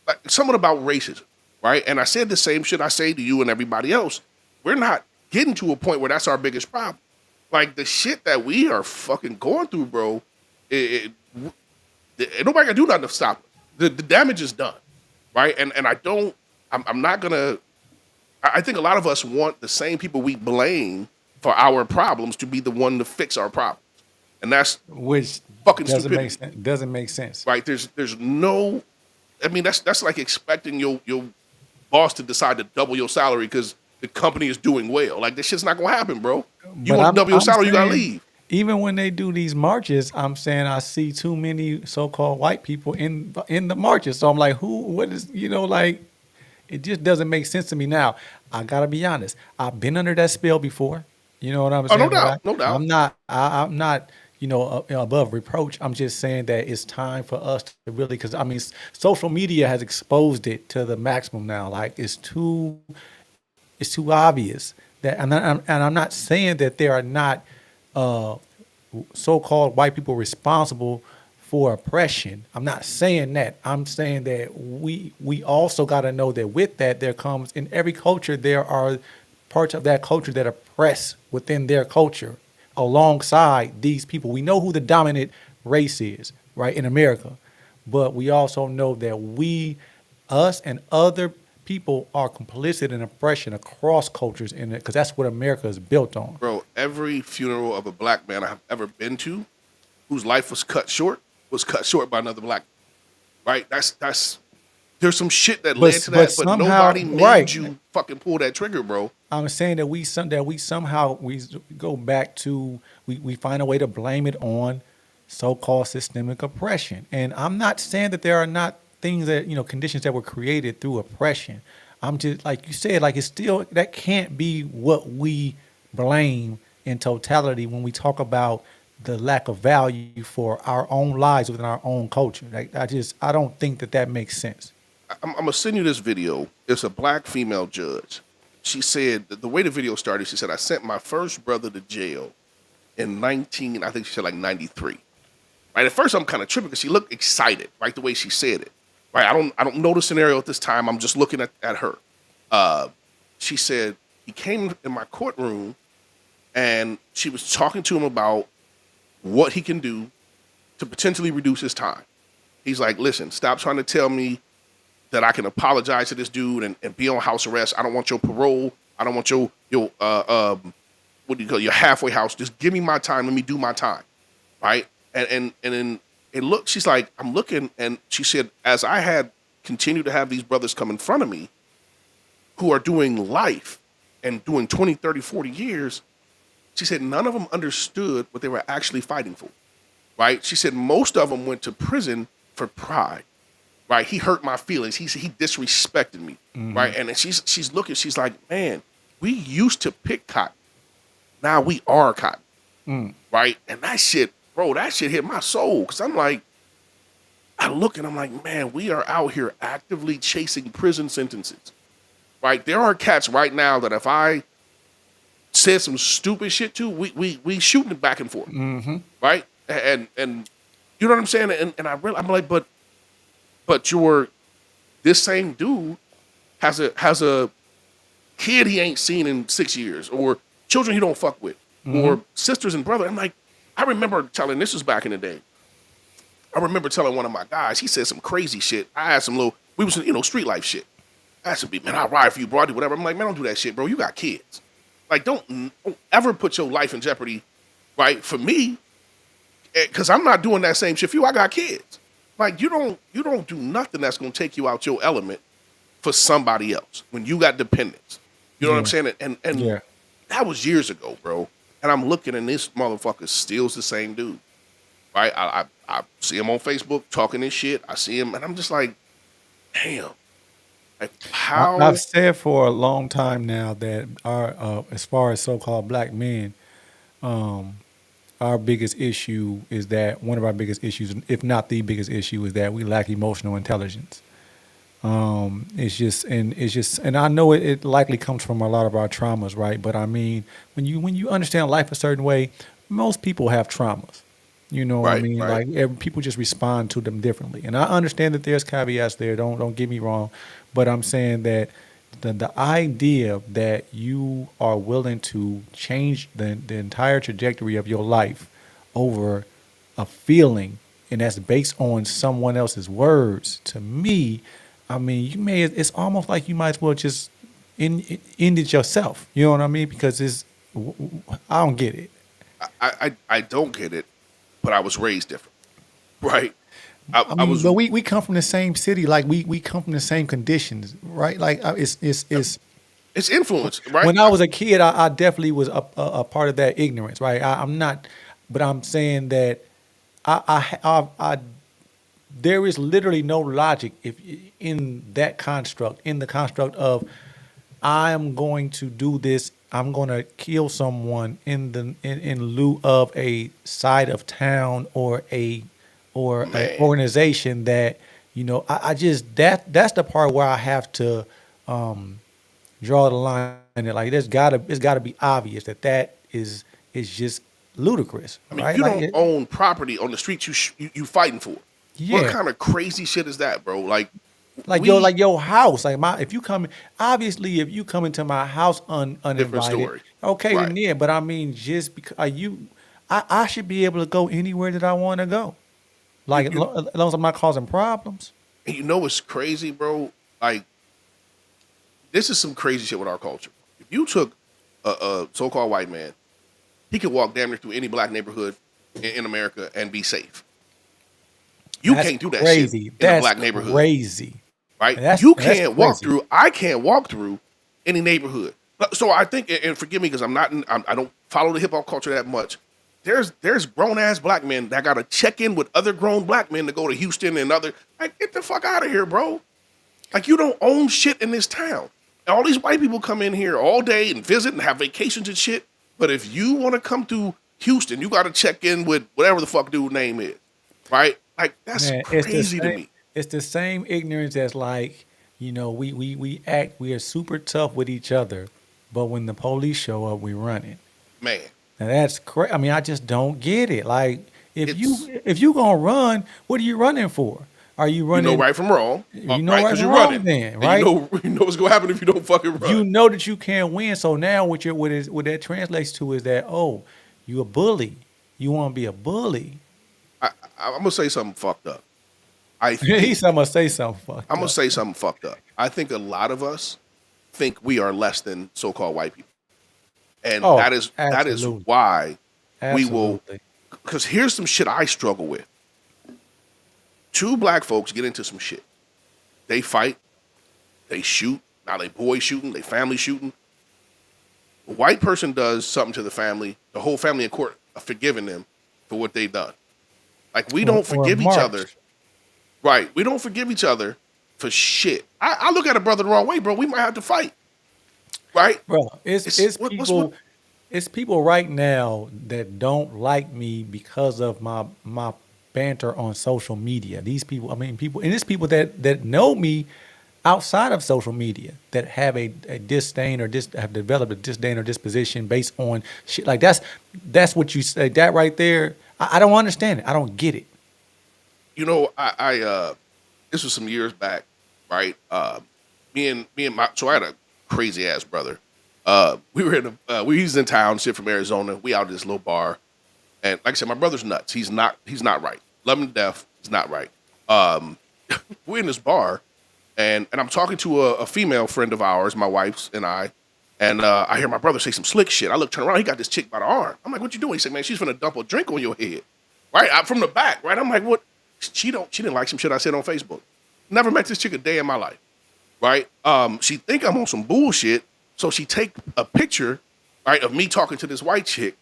like somewhat about racism, right? And I said the same shit I say to you and everybody else. We're not getting to a point where that's our biggest problem. Like the shit that we are fucking going through, bro. Nobody can do nothing to stop it. The damage is done, right? And I don't. I'm not gonna. I think a lot of us want the same people we blame for our problems to be the one to fix our problems, and that's Which fucking doesn't make stupidity, sense. Doesn't make sense. right? There's no. I mean, that's like expecting your boss to decide to double your salary because the company is doing well. Like this shit's not gonna happen, bro. You But want to double your I'm salary, you gotta saying leave. even when they do these marches, I'm saying I see too many so-called white people in the marches. So I'm like, who? What is? Like it just doesn't make sense to me. Now I gotta be honest. I've been under that spell before. You know what I'm Oh, no saying? doubt, no doubt. I'm not. Above reproach. I'm just saying that it's time for us to really, because I mean, social media has exposed it to the maximum now. Like it's too obvious that, and I'm not saying that there are not uh, so-called white people responsible for oppression. I'm not saying that. I'm saying that we also got to know that with that there comes, in every culture there are parts of that culture that oppress within their culture alongside these people. We know who the dominant race is, right, in America, but we also know that us and other people are complicit in oppression across cultures in it, because that's what America is built on. Bro, every funeral of a black man I've ever been to whose life was cut short by another black man. Right? That's there's some shit that led to But that, but somehow, nobody made right? you fucking pull that trigger, bro. I'm saying that we somehow we go back to, we find a way to blame it on so-called systemic oppression. And I'm not saying that there are not things that, conditions that were created through oppression. I'm just, like you said, like it's still, that can't be what we blame in totality when we talk about the lack of value for our own lives within our own culture. Like I don't think that that makes sense. I'm gonna send you this video. It's a black female judge. She said that the way the video started. She said, "I sent my first brother to jail in 19. I think she said like 93." Right. At first, I'm kind of tripping because she looked excited. Right, the way she said it. Right. I don't know the scenario at this time. I'm just looking at her. She said he came in my courtroom and she was talking to him about what he can do to potentially reduce his time. He's like, "Listen, stop trying to tell me that I can apologize to this dude and be on house arrest. I don't want your parole. I don't want your what do you call it, your halfway house. Just give me my time. Let me do my time." Right? And then it looked, she's like, I'm looking, and she said, as I had continued to have these brothers come in front of me who are doing life and doing 20, 30, 40 years, she said none of them understood what they were actually fighting for. Right? She said most of them went to prison for pride. Right? He hurt my feelings. He disrespected me. Right? And then she's looking, she's like, man, we used to pick cotton. Now we are cotton. Right? And that shit, bro, that shit hit my soul. Cause I'm like, I look and I'm like, man, we are out here actively chasing prison sentences. Right? There are cats right now that if I said some stupid shit to, we shooting it back and forth. Right? And you know what I'm saying? And I'm like, but this same dude has a kid he ain't seen in 6 years, or children he don't fuck with, or sisters and brother. I'm like, I remember telling, this was back in the day. I remember telling one of my guys, he said some crazy shit. I had some we was, street life shit. I said, man, I'll ride for you, bro, whatever. I'm like, man, don't do that shit, bro. You got kids. Like, don't ever put your life in jeopardy, right? For me, because I'm not doing that same shit for you. I got kids. Like, you don't do nothing that's gonna take you out your element for somebody else when you got dependents. You know what I'm saying? And that was years ago, bro. And I'm looking, and this motherfucker still's the same dude, right? I see him on Facebook talking this shit. I see him, and I'm just like, damn. Like, how? I've said for a long time now that our, as far as so-called black men, our biggest issue is that one of our biggest issues, if not the biggest issue, is that we lack emotional intelligence. And I know it likely comes from a lot of our traumas, right? But I mean, when you understand life a certain way, most people have traumas. You know what I Right, mean? right. Like people just respond to them differently. And I understand that there's caveats there. Don't get me wrong, but I'm saying that the idea that you are willing to change the entire trajectory of your life over a feeling, and that's based on someone else's words, to me, I mean, it's almost like you might as well just end it yourself. You know what I mean? Because I don't get it. I don't get it, but I was raised different, right? I I mean, was but we come from the same city, like we come from the same conditions, right? Like it's it's influence, right? when I was a kid, I definitely was a part of that ignorance, right? I'm not, but I'm saying that I there is literally no logic if in that construct, in the construct of I am going to do this, I'm going to kill someone in lieu of a side of town or a Man, organization that I just that's the part where I have to draw the line. And like it's gotta be obvious that is just ludicrous, I mean, right? you don't own property on the street you fighting for. What Yeah. kind of crazy shit is that, bro? Like, Like your house, like if you come, obviously if you come into my house different uninvited, story, okay, then right? yeah. But I mean, just because I should be able to go anywhere that I want to go, You like you as long as I'm not causing problems. you know what's crazy, bro? Like, this is some crazy shit with our culture. If you took a so-called white man, he could walk damn near through any black neighborhood in America and be safe. You That's can't do that shit crazy. in a That's black neighborhood, crazy. right? That's You that's can't walk crazy. through. I can't walk through any neighborhood. So I think, and forgive me because I don't follow the hip hop culture that much. There's grown ass black men that got to check in with other grown black men to go to Houston and other. Like, get the fuck out of here, bro. Like, you don't own shit in this town. And all these white people come in here all day and visit and have vacations and shit. But if you want to come through Houston, you got to check in with whatever the fuck dude name is, right? Like that's Man, crazy to me. it's the same ignorance as like, we are super tough with each other, but when the police show up, we running. Man, Now that's crazy. I mean, I just don't get it. Like, it's if you gonna run, what are you running for? Are you you know running? right from wrong, You know right? right Because from you're wrong, running, then, and right? you know what's gonna happen if you don't fucking You run. know that you can't win. So now what that translates to is that, oh, you a bully. You want to be a bully. I'm gonna say something fucked up. I think He's gonna say something I'm fucked gonna up. say something fucked up. I think a lot of us think we are less than so-called white people, and Oh, that is absolutely, why we will. absolutely. Because here's some shit I struggle with. Two black folks get into some shit. They fight. They shoot. Now they boys shooting. They family shooting. A white person does something to the family. The whole family in court are forgiving them for what they done. Like we don't Or forgive each other. march. Right. We don't forgive each other for shit. I look at a brother the wrong way, bro. We might have to fight. Right? Bro, What's what? it's people right now that don't like me because of my banter on social media. These people, I mean, people, and it's people that know me outside of social media that have a disdain or have developed a disdain or disposition based on shit like that's what you say. That right there, I don't understand it. I don't get it. You know, I this was some years back, right? Me and my so I had a crazy ass brother. We were he's in town, shit from Arizona. We out at this little bar, and like I said, my brother's nuts. He's not right. Love him to death. He's not right. We're in this bar, and I'm talking to a female friend of ours, my wife's and I, and I hear my brother say some slick shit. I turn around, he got this chick by the arm. I'm like, "What you doing?" He said, "Man, she's finna dump a drink on your head." Right, from the back. Right, I'm like, "What?" She didn't like some shit I said on Facebook. Never met this chick a day in my life. Right, she think I'm on some bullshit, so she take a picture, right, of me talking to this white chick.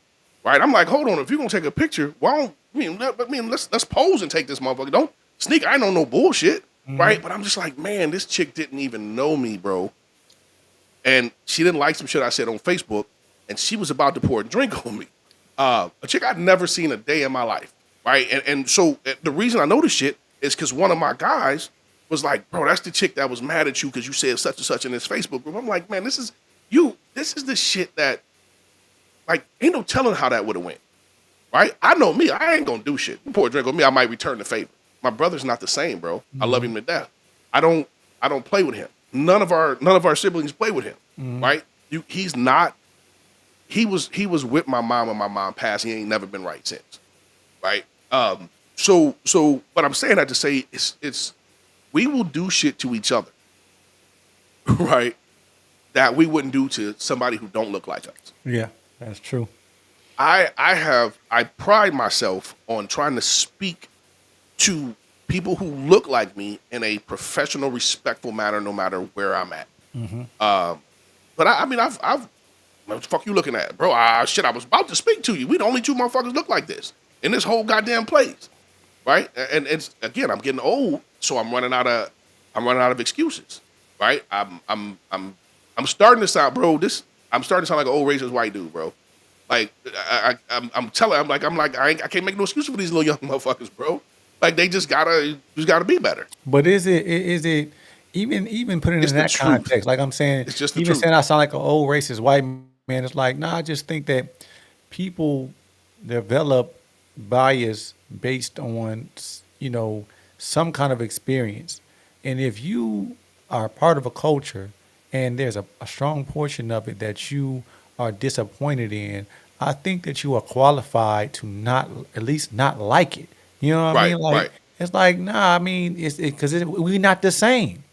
Right, I'm like, "Hold on, if you're gonna take a picture, why don't let's pose and take this motherfucker. Don't sneak. I ain't on no bullshit." Right, but I'm just like, man, this chick didn't even know me, bro. And she didn't like some shit I said on Facebook, and she was about to pour a drink on me. A chick I'd never seen a day in my life, right? And so the reason I know this shit is because one of my guys was like, bro, that's the chick that was mad at you because you said such and such in this Facebook group. I'm like, man, this is the shit that, like, ain't no telling how that would have went, right? I know me, I ain't gonna do shit. You pour a drink on me, I might return the favor. My brother's not the same, bro. I love him to death. I don't play with him. None of our siblings play with him, right? He's not. He was with my mom when my mom passed. He ain't never been right since, right? But I'm saying that to say it's we will do shit to each other, right? That we wouldn't do to somebody who don't look like us. Yeah, that's true. I pride myself on trying to speak to people who look like me in a professional, respectful manner, no matter where I'm at. But I mean, I've what the fuck you looking at, bro? Shit, I was about to speak to you. We the only two motherfuckers look like this in this whole goddamn place, right? And it's again, I'm getting old, so I'm running out of excuses, right? I'm starting to sound, bro. I'm starting to sound like an old racist white dude, bro. Like I'm telling, I can't make no excuse for these little young motherfuckers, bro. Like they just gotta be better. But is it even putting it It's in the that truth. context? Like I'm saying, It's just the even truth. saying I sound like an old racist white man, it's like, nah, I just think that people develop bias based on some kind of experience, and if you are part of a culture and there's a strong portion of it that you are disappointed in, I think that you are qualified to not at least not like it. You know what I Right, mean? Like right. it's like, nah, I mean, it's because we not the same.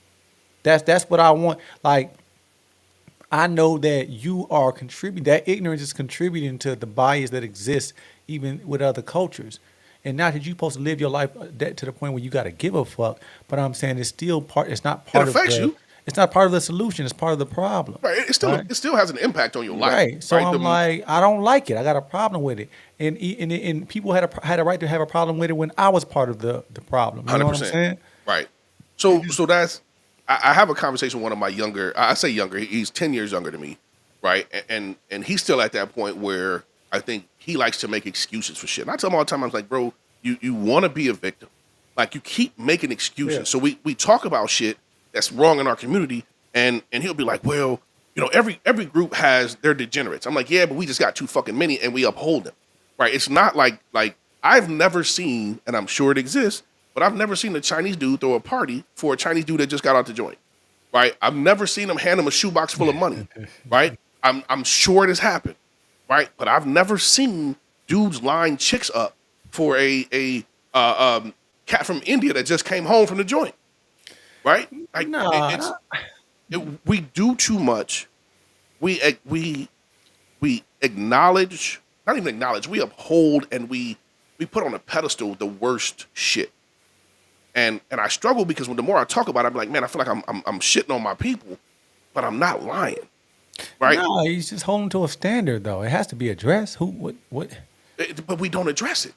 That's what I want. Like I know that you are contributing. That ignorance is contributing to the bias that exists even with other cultures. And not that you're supposed to live your life that to the point where you got to give a fuck. But I'm saying it's still part. It's not part of affects the. you. It's not part of the solution. It's part of the problem. Right. Right? It still has an impact on your life. Right. So Right. I'm like, I don't like it. I got a problem with it. And people had a right to have a problem with it when I was part of the problem. You know what I'm 100%. saying? Right. So that's I have a conversation with one of my younger. I say younger. He's 10 years younger than me. right? And he's still at that point where I think he likes to make excuses for shit. And I tell him all the time, I was like, bro, you want to be a victim. Like you keep making excuses. Yeah. So we talk about shit that's wrong in our community, and he'll be like, well, every group has their degenerates. I'm like, yeah, but we just got too fucking many, and we uphold them, right? It's not like I've never seen, and I'm sure it exists, but I've never seen a Chinese dude throw a party for a Chinese dude that just got out the joint, right? I've never seen him hand him a shoebox full of money, right? I'm sure it has happened, right? But I've never seen dudes line chicks up for a cat from India that just came home from the joint, right? Like Nah. we do too much. We acknowledge, not even acknowledge. We uphold and we put on a pedestal the worst shit. And I struggle because the more I talk about it, I'm like, man, I feel like I'm shitting on my people, but I'm not lying, right? No, he's just holding to a standard though. It has to be addressed. What? But we don't address it.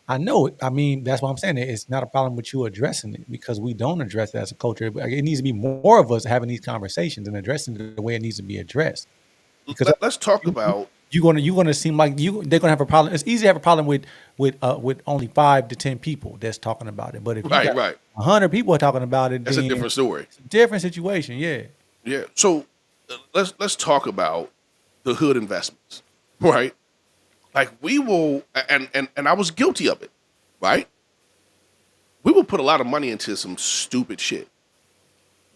I know it. I mean, that's what I'm saying. It's not a problem with you addressing it because we don't address it as a culture. It needs to be more of us having these conversations and addressing it the way it needs to be addressed. Because Let's talk about you're gonna seem like they're gonna have a problem. It's easy to have a problem with only 5 to 10 people that's talking about it. But if you got right. 100 people talking about it, That's a then different story. it's a different situation. Yeah. Yeah. So let's talk about the hood investments, right? Like we will, and I was guilty of it, right? We will put a lot of money into some stupid shit,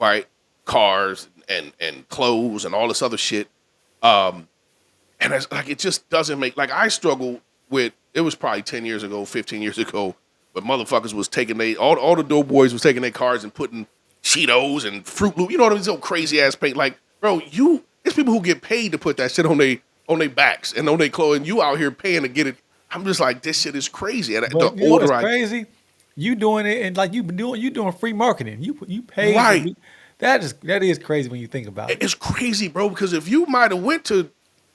right? Cars and clothes and all this other shit. And it's like it just doesn't make like I struggle with it was probably 10 years ago, 15 years ago, but motherfuckers was taking all the dope boys was taking their cars and putting Cheetos and Fruit Loop, you know what I mean? So crazy ass paint. Like, bro, it's people who get paid to put that shit on their backs and on their clothes, and you out here paying to get it. I'm just like, this shit is crazy. And But the you know what's older I crazy? You doing it and like you doing free marketing. You pay Right. that is crazy when you think about it. it's crazy, bro, because if you might have went to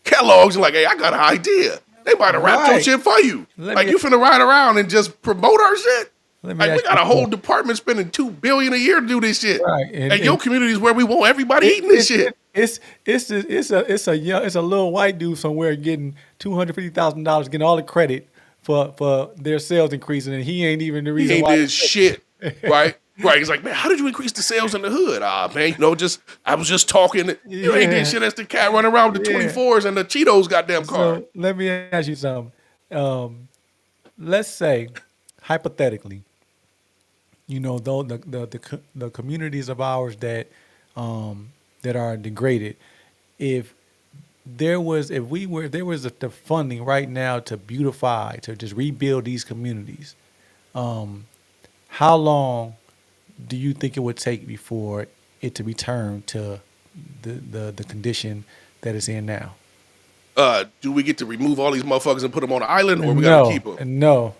Kellogg's and like, hey, I got an idea, they might have wrapped your Right. shit for you. Let Like me- you finna ride around and just promote our shit. Let me Like we ask got you a whole something. department spending $2 billion a year to do this shit. Right. And your community is where we want everybody eating this shit. It's a little white dude somewhere getting $250,000, getting all the credit for their sales increasing, and he ain't even the He reason ain't why. did shit. Right? Right. He's like, man, how did you increase the sales in the hood? Ah, man, I was just talking. You ain't Yeah. did shit. That's the cat running around with the Yeah. 24s and the Cheetos goddamn car. So let me ask you something. Let's say, hypothetically, though the communities of ours that are degraded, if there was the funding right now to beautify, to just rebuild these communities, how long do you think it would take before it to return to the condition that it's in now? Do we get to remove all these motherfuckers and put them on an island, or we gotta keep them? No,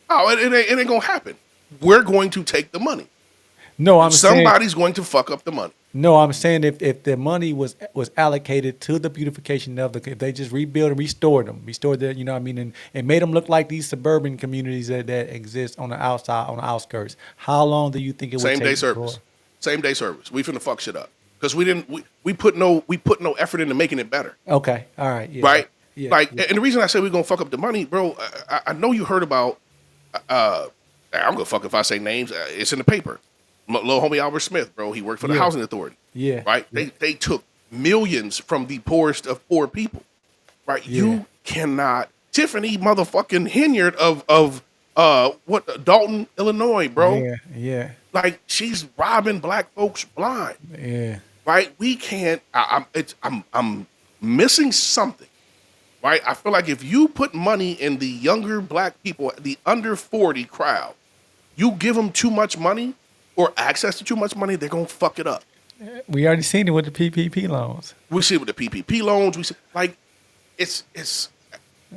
Oh, it ain't gonna happen. We're going to take the money. no. I'm saying Somebody's going to fuck up the money. no. I'm saying if the money was allocated to the beautification of if they just rebuild and restored the, you know what I mean, and made them look like these suburban communities that exist on the outside, on the outskirts. How long do you think it would take? Same day service. Same day service. We finna fuck shit up because we put no effort into making it better. Okay, all right, yeah, Right? yeah, Like, yeah. and the reason I say we're gonna fuck up the money, bro, I know you heard about. I'm gonna fuck if I say names. It's in the paper. Little homie Albert Smith, bro. He worked for the Yeah. housing authority. Yeah, Right? yeah. They took millions from the poorest of poor people. Right? Yeah. You cannot. Tiffany motherfucking Hinyard of Dalton, Illinois, bro. Yeah, yeah, Like she's robbing black folks blind. yeah. Right? We can't. I'm missing something. Right? I feel like if you put money in the younger black people, the under 40 crowd, you give them too much money or access to too much money, they're gonna fuck it up. We already seen it with the PPP loans. We see it with the PPP loans. We see like it's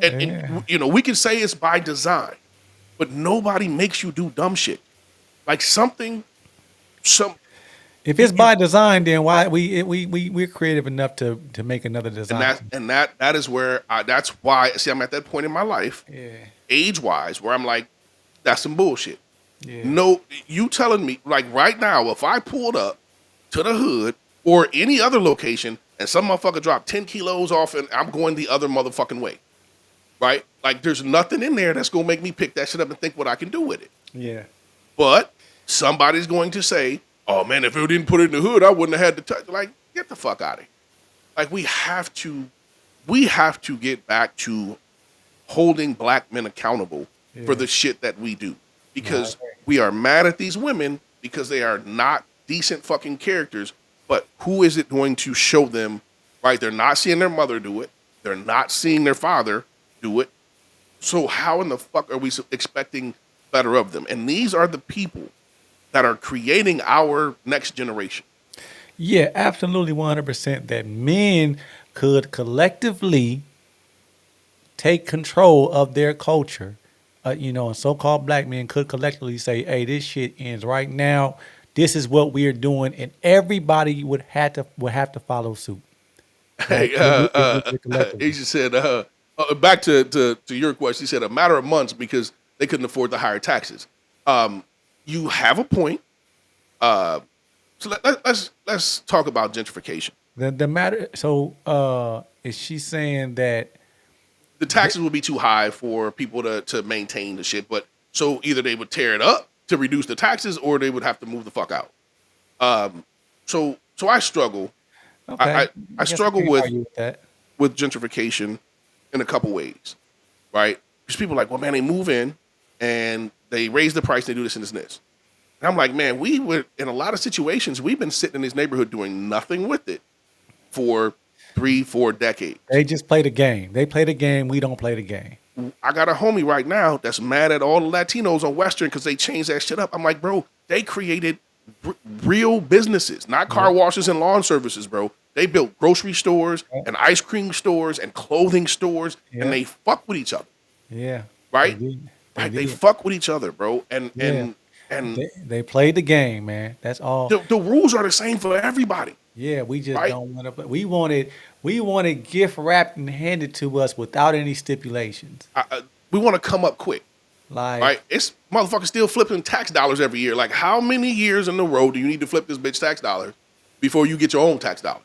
and we can say it's by design, but nobody makes you do dumb shit. Like If it's by design, then why we're creative enough to make another design? and that is where that's why see I'm at that point in my life, Yeah, age wise, where I'm like, that's some bullshit. yeah. No, you telling me like right now, if I pulled up to the hood or any other location and some motherfucker dropped 10 kilos off, and I'm going the other motherfucking way, right? Like, there's nothing in there that's gonna make me pick that shit up and think what I can do with it. Yeah. But somebody's going to say, "Oh man, if it didn't put it in the hood, I wouldn't have had to touch." Like, get the fuck out of here. Like, we have to get back to holding black men accountable for the shit that we do, because we are mad at these women because they are not decent fucking characters. But who is it going to show them? Right? They're not seeing their mother do it. They're not seeing their father do it. So how in the fuck are we expecting better of them? And these are the people that are creating our next generation. Yeah, absolutely 100% that men could collectively take control of their culture. And so-called black men could collectively say, "Hey, this shit ends right now. This is what we are doing," and everybody would have to follow suit. Hey, Like, if we he collectively. just said, back to your question, he said a matter of months because they couldn't afford the higher taxes. You have a point. So let's talk about gentrification. The matter. So, is she saying that? The taxes would be too high for people to maintain the shit, but so either they would tear it up to reduce the taxes, or they would have to move the fuck out. So I struggle. Okay, I guess struggle can't with argue with that. gentrification in a couple ways, right? Because people are like, well, man, they move in and they raise the price, they do this and this and this. And I'm like, man, we were in a lot of situations, we've been sitting in this neighborhood doing nothing with it for 3-4 decades. They just play the game. They play the game. We don't play the game. I got a homie right now that's mad at all the Latinos on Western because they changed that shit up. I'm like, bro, they created real businesses, not car washes and lawn services, bro. They built grocery stores and ice cream stores and clothing stores, Yeah. and they fuck with each other, Yeah, right? They did. Right? They did. fuck with each other, bro. And Yeah. and They played the game, man. That's all. the rules are the same for everybody. Yeah, we just Right. don't want to. We wanted gift wrapped and handed to us without any stipulations. We want to come up quick. Like, Right? It's motherfuckers still flipping tax dollars every year. Like, how many years in a row do you need to flip this bitch tax dollars before you get your own tax dollar?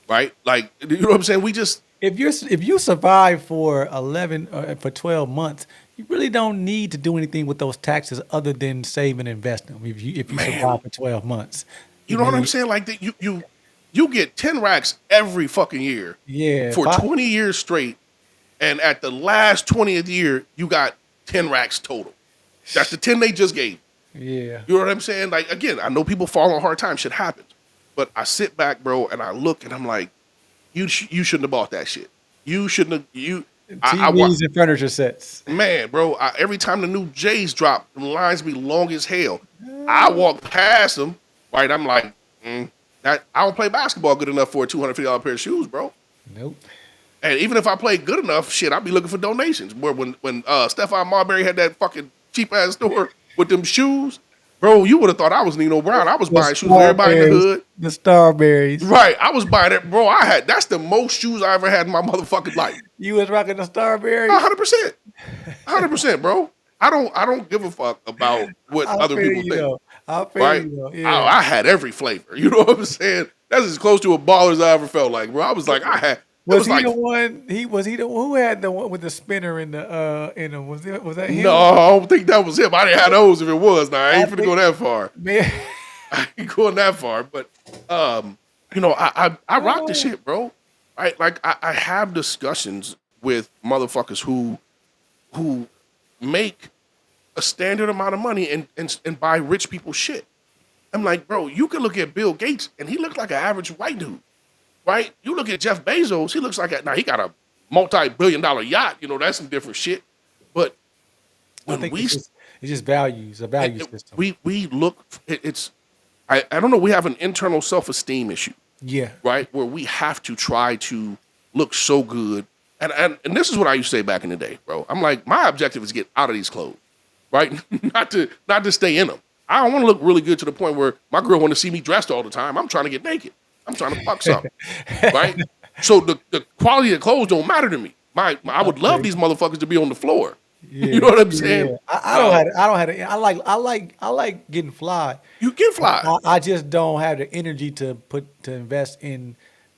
Right? Like, you know what I'm saying? We just, if you survive for 11 for 12 months, you really don't need to do anything with those taxes other than save and invest them. If you survive for 12 months, you know what I'm saying? Like, that you get 10 racks every fucking year Yeah, for 20 years straight. And at the last 20th year, you got 10 racks total. That's the 10 they just gave. yeah. You know what I'm saying? Like, again, I know people fall on hard times. Shit happens. But I sit back, bro, and I look, and I'm like, you shouldn't have bought that shit. You shouldn't have. TVs and furniture sets. Man, bro, every time the new J's drop, the lines be long as hell. I walk past them, right? I'm like, I don't play basketball good enough for a $250 pair of shoes, bro. Nope. And even if I played good enough, shit, I'd be looking for donations. Where when Stephon Marbury had that fucking cheap ass store with them shoes, bro, you would have thought I was Nino Brown. I was buying shoes for everybody in the hood. The Starberries. Right, I was buying that, bro. That's the most shoes I ever had in my motherfucking life. You was rocking the Starberries. 100%, 100%, bro. I don't give a fuck about what I other feel people you, think. though. I feel Right? you, though. Yeah. I had every flavor. You know what I'm saying? That's as close to a baller as I ever felt like, bro. I was like, Was he like, the one? Was he the who had the one with the spinner in the was that him? no, I don't think that was him. I didn't have those if it was. Now I ain't finna go that far. Man. I ain't going that far. But I rock the shit, bro. Right? Like I have discussions with motherfuckers who make a standard amount of money and buy rich people shit. I'm like, bro, you can look at Bill Gates and he looks like an average white dude. Right? You look at Jeff Bezos, he looks like now he got a multi-billion-dollar yacht. You know, that's some different shit. But I when think we it's just values, a value system. we look, it's I don't know. We have an internal self-esteem issue, Yeah. right? Where we have to try to look so good. And this is what I used to say back in the day, bro. I'm like, my objective is get out of these clothes, right? not to stay in them. I don't want to look really good to the point where my girl want to see me dressed all the time. I'm trying to get naked. I'm trying to fuck something, right? So the quality of clothes don't matter to me. I would love these motherfuckers to be on the floor. Yeah. You know what I'm saying? Yeah. I like getting fly. You get fly. I just don't have the energy to invest in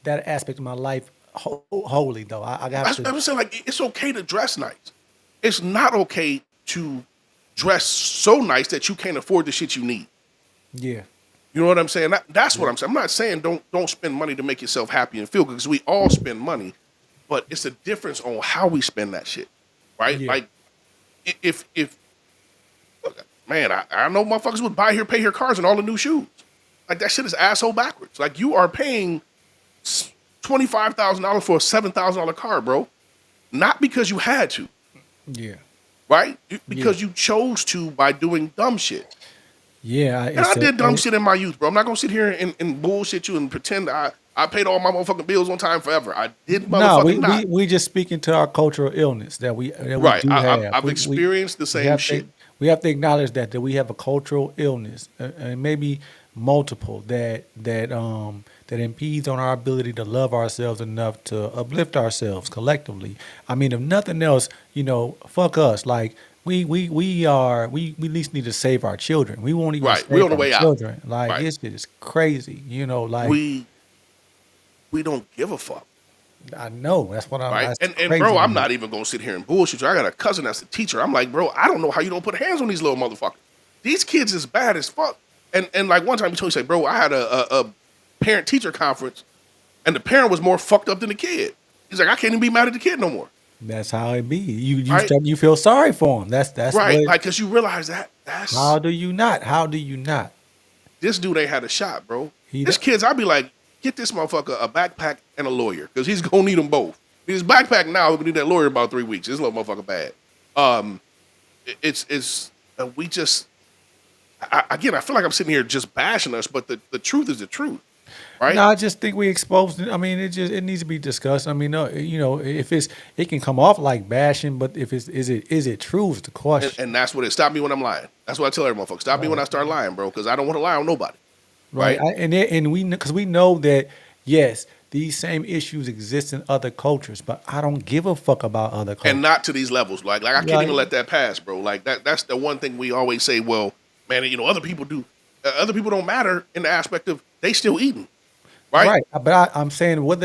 that aspect of my life wholly though. I got to. I'm saying, like, it's okay to dress nice. It's not okay to dress so nice that you can't afford the shit you need. Yeah. You know what I'm saying? That's what I'm saying. I'm not saying don't spend money to make yourself happy and feel good, because we all spend money, but it's a difference on how we spend that shit, right? Yeah. Like, if look, man, I know motherfuckers would pay here cars and all the new shoes. Like, that shit is asshole backwards. Like, you are paying $25,000 for a $7,000 car, bro, not because you had to, Yeah. right? Because you chose to by doing dumb shit. Yeah. And I did dumb shit in my youth, bro. I'm not gonna sit here and bullshit you and pretend I paid all my motherfucking bills on time forever. I did motherfucking not. We just speaking to our cultural illness that we Right. do have. I've experienced the same shit. We have to acknowledge that we have a cultural illness, and maybe multiple that impedes on our ability to love ourselves enough to uplift ourselves collectively. I mean, if nothing else, fuck us. Like we at least need to save our children. We won't even Right. save We on the our way out. children. Like Right. this shit is crazy. Like We don't give a fuck. I know that's what I'm. Right. That's And crazy bro, to I'm me. not even gonna sit here and bullshit you. I got a cousin that's a teacher. I'm like, bro, I don't know how you don't put hands on these little motherfuckers. These kids is bad as fuck. And like one time he told me, say, bro, I had a parent teacher conference, and the parent was more fucked up than the kid. He's like, I can't even be mad at the kid no more. That's how it be. Right. You feel sorry for him. That's Right. what. Like, cause you realize that's How do you not? How do you not? this dude ain't had a shot, bro. He This don't- kids, I'd be like, get this motherfucker a backpack and a lawyer, because he's gonna need them both. His backpack now, he's gonna need that lawyer in about 3 weeks. This little motherfucker bad. We just, again, I feel like I'm sitting here just bashing us, but the truth is the truth, right? No, I just think we exposed it. I mean, it needs to be discussed. I mean, no, if it can come off like bashing, but if is it true is the question. And that's what it. Stop me when I'm lying. That's what I tell every motherfucker. Stop me when I start lying, bro, because I don't want to lie on nobody. Right. Right. And we because we know that yes, these same issues exist in other cultures, but I don't give a fuck about other cultures. And not to these levels. Like I can't Right. even let that pass, bro. Like that's the one thing we always say. Well, man, other people do. Other people don't matter in the aspect of they still eating, right? But I'm saying what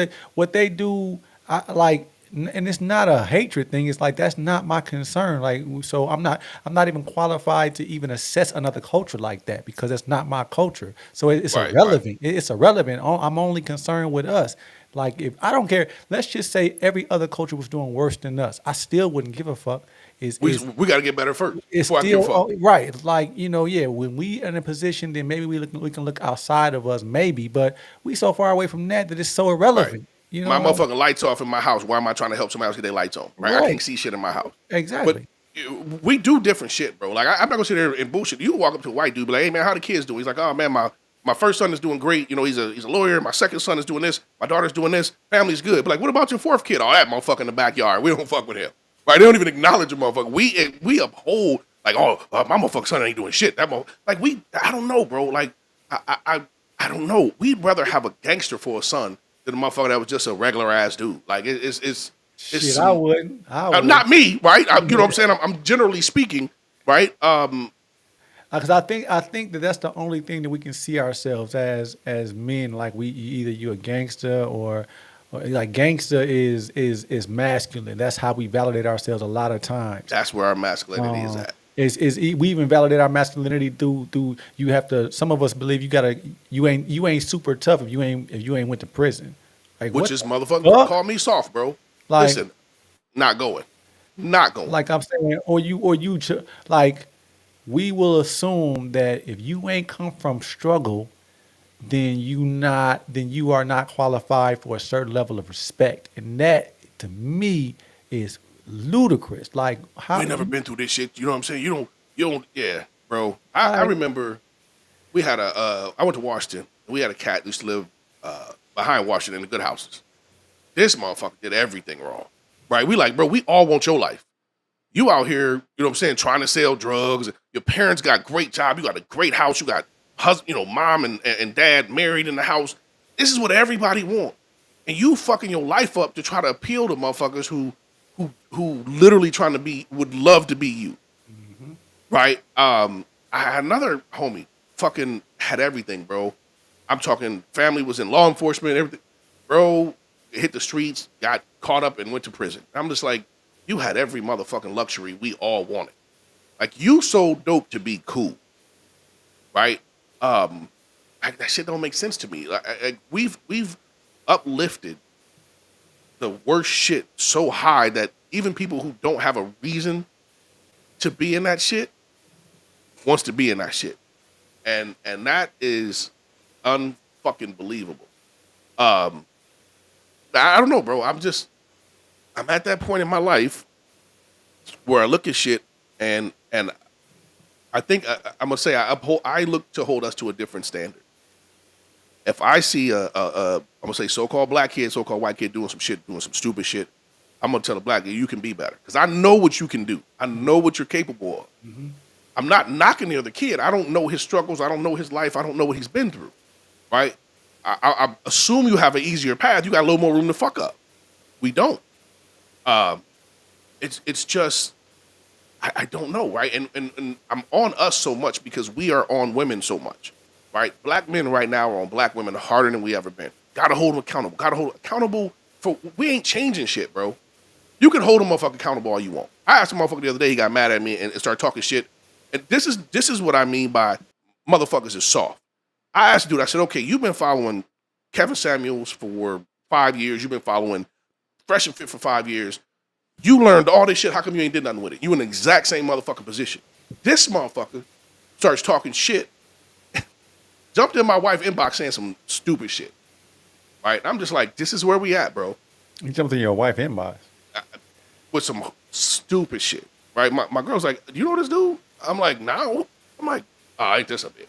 they do, and it's not a hatred thing. It's like that's not my concern. Like so, I'm not even qualified to even assess another culture like that because it's not my culture. So it's Right, irrelevant. It's irrelevant. I'm only concerned with us. Like if I don't care, let's just say every other culture was doing worse than us. I still wouldn't give a fuck. We got to get better first It's before I give a still fuck. right. It's like yeah. When we in a position, then maybe we can look outside of us, maybe. But we so far away from that it's so irrelevant. Right. My motherfucking lights off in my house. Why am I trying to help somebody else get their lights on? Right? I Right. can't see shit in my house. Exactly. But we do different shit, bro. Like I'm not gonna sit there and bullshit. You walk up to a white dude, be like, "Hey man, how the kids doing?" He's like, "Oh man, my first son is doing great. He's a lawyer. My second son is doing this. My daughter's doing this. Family's good." But like, what about your fourth kid? Oh, that motherfucker in the backyard. We don't fuck with him. Right? They don't even acknowledge a motherfucker. We uphold like, oh, my motherfucking son ain't doing shit. I don't know, bro. Like I don't know. We'd rather have a gangster for a son than a motherfucker that was just a regular ass dude. Like it's Shit, I wouldn't. not me, right? You know what I'm saying? I'm generally speaking, right? Because I think that's the only thing that we can see ourselves as men. Like either you a gangster or like gangster is masculine. That's how we validate ourselves a lot of times. That's where our masculinity is at. We even validate our masculinity through you have to. Some of us believe you ain't super tough if you ain't went to prison. Like Which what is the motherfucker fuck? call me soft, bro. Like- Listen, not going. Like I'm saying, like we will assume that if you ain't come from struggle, then you are not qualified for a certain level of respect, and that to me is ludicrous. Like how We never been through this shit. You know what I'm saying? You don't. Yeah, bro. I remember we had I went to Washington. We had a cat who used to live behind Washington in the good houses. This motherfucker did everything wrong, right? We like, bro, we all want your life. You out here, you know what I'm saying, trying to sell drugs. Your parents got great job. You got a great house. You got husband, mom and dad married in the house. This is what everybody want. And you fucking your life up to try to appeal to motherfuckers who literally would love to be you. Mm-hmm. Right? I had another homie fucking had everything, bro. I'm talking family was in law enforcement, everything. bro hit the streets, got caught up, and went to prison. I'm just like, you had every motherfucking luxury we all wanted. Like, you so dope to be cool, right? That shit don't make sense to me. We've uplifted the worst shit so high that even people who don't have a reason to be in that shit wants to be in that shit, and that is unfucking believable. Um, I don't know, bro. I'm at that point in my life where I look at shit and I think I'm gonna say I look to hold us to a different standard. If I see I'm gonna say so-called black kid, so-called white kid doing some shit, doing some stupid shit, I'm gonna tell the black kid you can be better because I know what you can do. I know what you're capable of. I'm not knocking the other kid. I don't know his struggles. I don't know his life. I don't know what he's been through. Right? I assume you have an easier path. You got a little more room to fuck up. We don't. It's just I don't know, right? And I'm on us so much because we are on women so much, right? Black men right now are on black women harder than we ever been. Gotta hold them accountable. Gotta hold accountable for we ain't changing shit, bro. You can hold a motherfucker accountable all you want. I asked a motherfucker the other day, he got mad at me and started talking shit. And this is what I mean by motherfuckers is soft. I asked the dude, I said, okay, you've been following Kevin Samuels for 5 years. You've been following Fresh and Fit for 5 years. You learned all this shit. How come you ain't did nothing with it? You in the exact same motherfucking position. This motherfucker starts talking shit, jumped in my wife's inbox saying some stupid shit. Right? I'm just like, this is where we at, bro. You jumped in your wife inbox. With some stupid shit. Right? My girl's like, do you know this dude? I'm like, no. I'm like, oh, ain't this a bitch?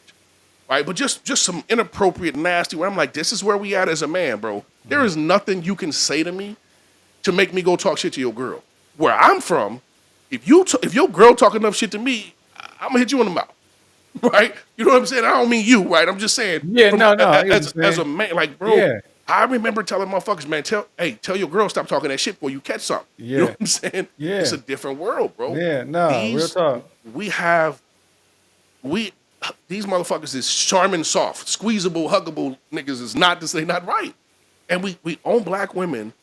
Right? But just some inappropriate, nasty where I'm like, this is where we at as a man, bro. There is nothing you can say to me to make me go talk shit to your girl. Where I'm from, if your girl talking enough shit to me, I'm gonna hit you in the mouth. Right? You know what I'm saying? I don't mean you, right? I'm just saying. Yeah, no. As a man, like, bro, Yeah. I remember telling motherfuckers, man, tell your girl stop talking that shit before you catch something. Yeah. You know what I'm saying? Yeah. It's a different world, bro. Yeah, no, real talk. These motherfuckers is charming, soft, squeezable, huggable niggas is not to say not right. And we own black women,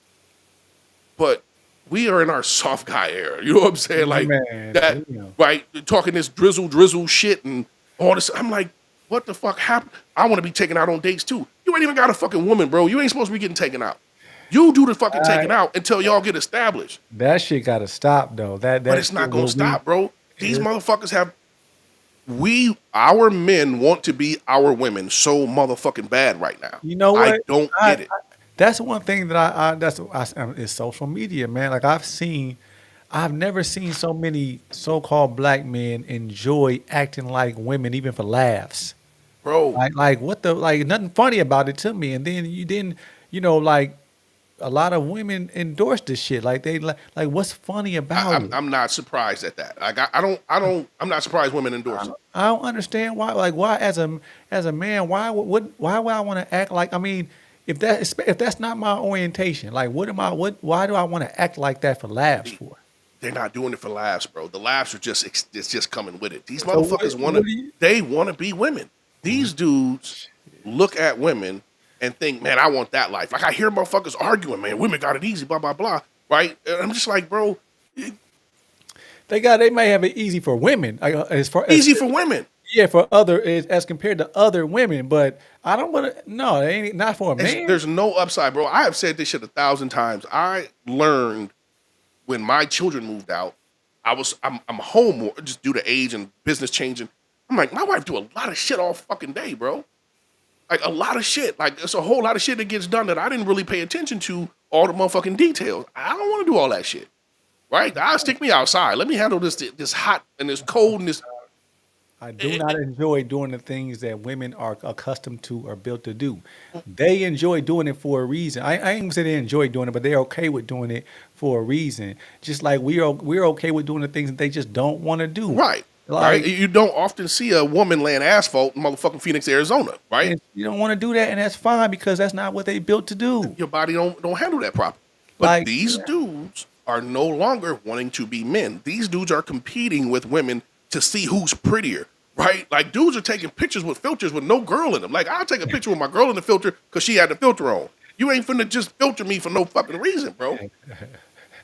but we are in our soft guy era. You know what I'm saying? Like Man, that, damn. right? Talking this drizzle shit and all this. I'm like, what the fuck happened? I want to be taken out on dates too. You ain't even got a fucking woman, bro. You ain't supposed to be getting taken out. You do the fucking taking out until y'all get established. That shit gotta stop though. That But it's not gonna stop, bro. These Yeah. motherfuckers have. Our men want to be our women so motherfucking bad right now. You know what? I don't get it. That's one thing that is social media, man. Like I've never seen so many so-called black men enjoy acting like women, even for laughs. Bro, Like what the like nothing funny about it to me. And then like a lot of women endorse this shit. Like they like what's funny about it? I'm not surprised at that. Like I'm not surprised women endorse it. I don't understand why. Like why as a man, why would I want to act like? I mean, if that's not my orientation, like why do I want to act like that for laughs for? They're not doing it for laughs, bro. The laughs are it's just coming with it. These So motherfuckers what do you- they want to be women. These dudes look at women and think, man, I want that life. Like I hear motherfuckers arguing, man, women got it easy, blah blah blah, right? And I'm just like, bro, They may have it easy for women, as far as easy for women. yeah, for as compared to other women, but I don't want to. No, it ain't not for a man. There's no upside, bro. I have said this shit 1,000 times. I learned when my children moved out. I'm home more just due to age and business changing. I'm like, my wife do a lot of shit all fucking day, bro. Like a lot of shit. Like it's a whole lot of shit that gets done that I didn't really pay attention to all the motherfucking details. I don't want to do all that shit. Right? I'll stick me outside. Let me handle this hot and this cold and this. I do not enjoy doing the things that women are accustomed to or built to do. They enjoy doing it for a reason. I ain't gonna say they enjoy doing it, but they're okay with doing it for a reason. Just like we're okay with doing the things that they just don't want to do. Right. Like, Right. You don't often see a woman laying asphalt in motherfucking Phoenix, Arizona. Right. and you don't want to do that, and that's fine because that's not what they built to do. Your body don't handle that properly. But Like- these dudes are no longer wanting to be men. These dudes are competing with women to see who's prettier, right? Like dudes are taking pictures with filters with no girl in them. Like I'll take a picture with my girl in the filter because she had the filter on. You ain't finna just filter me for no fucking reason, bro.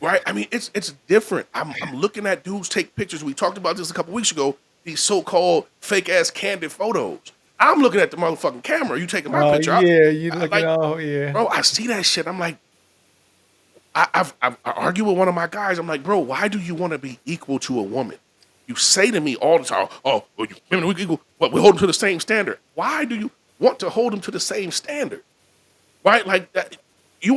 Right? I mean, it's different. I'm looking at dudes take pictures. We talked about this a couple weeks ago. These so-called fake ass candid photos. I'm looking at the motherfucking camera. You taking my Oh picture? yeah, you I looking? like, Oh yeah. bro. I see that shit. I'm like, I argue with one of my guys. I'm like, bro, why do you want to be equal to a woman? You say to me all the time, oh, well, women are equal, but we hold them to the same standard. Why do you want to hold them to the same standard? Right? Like that, we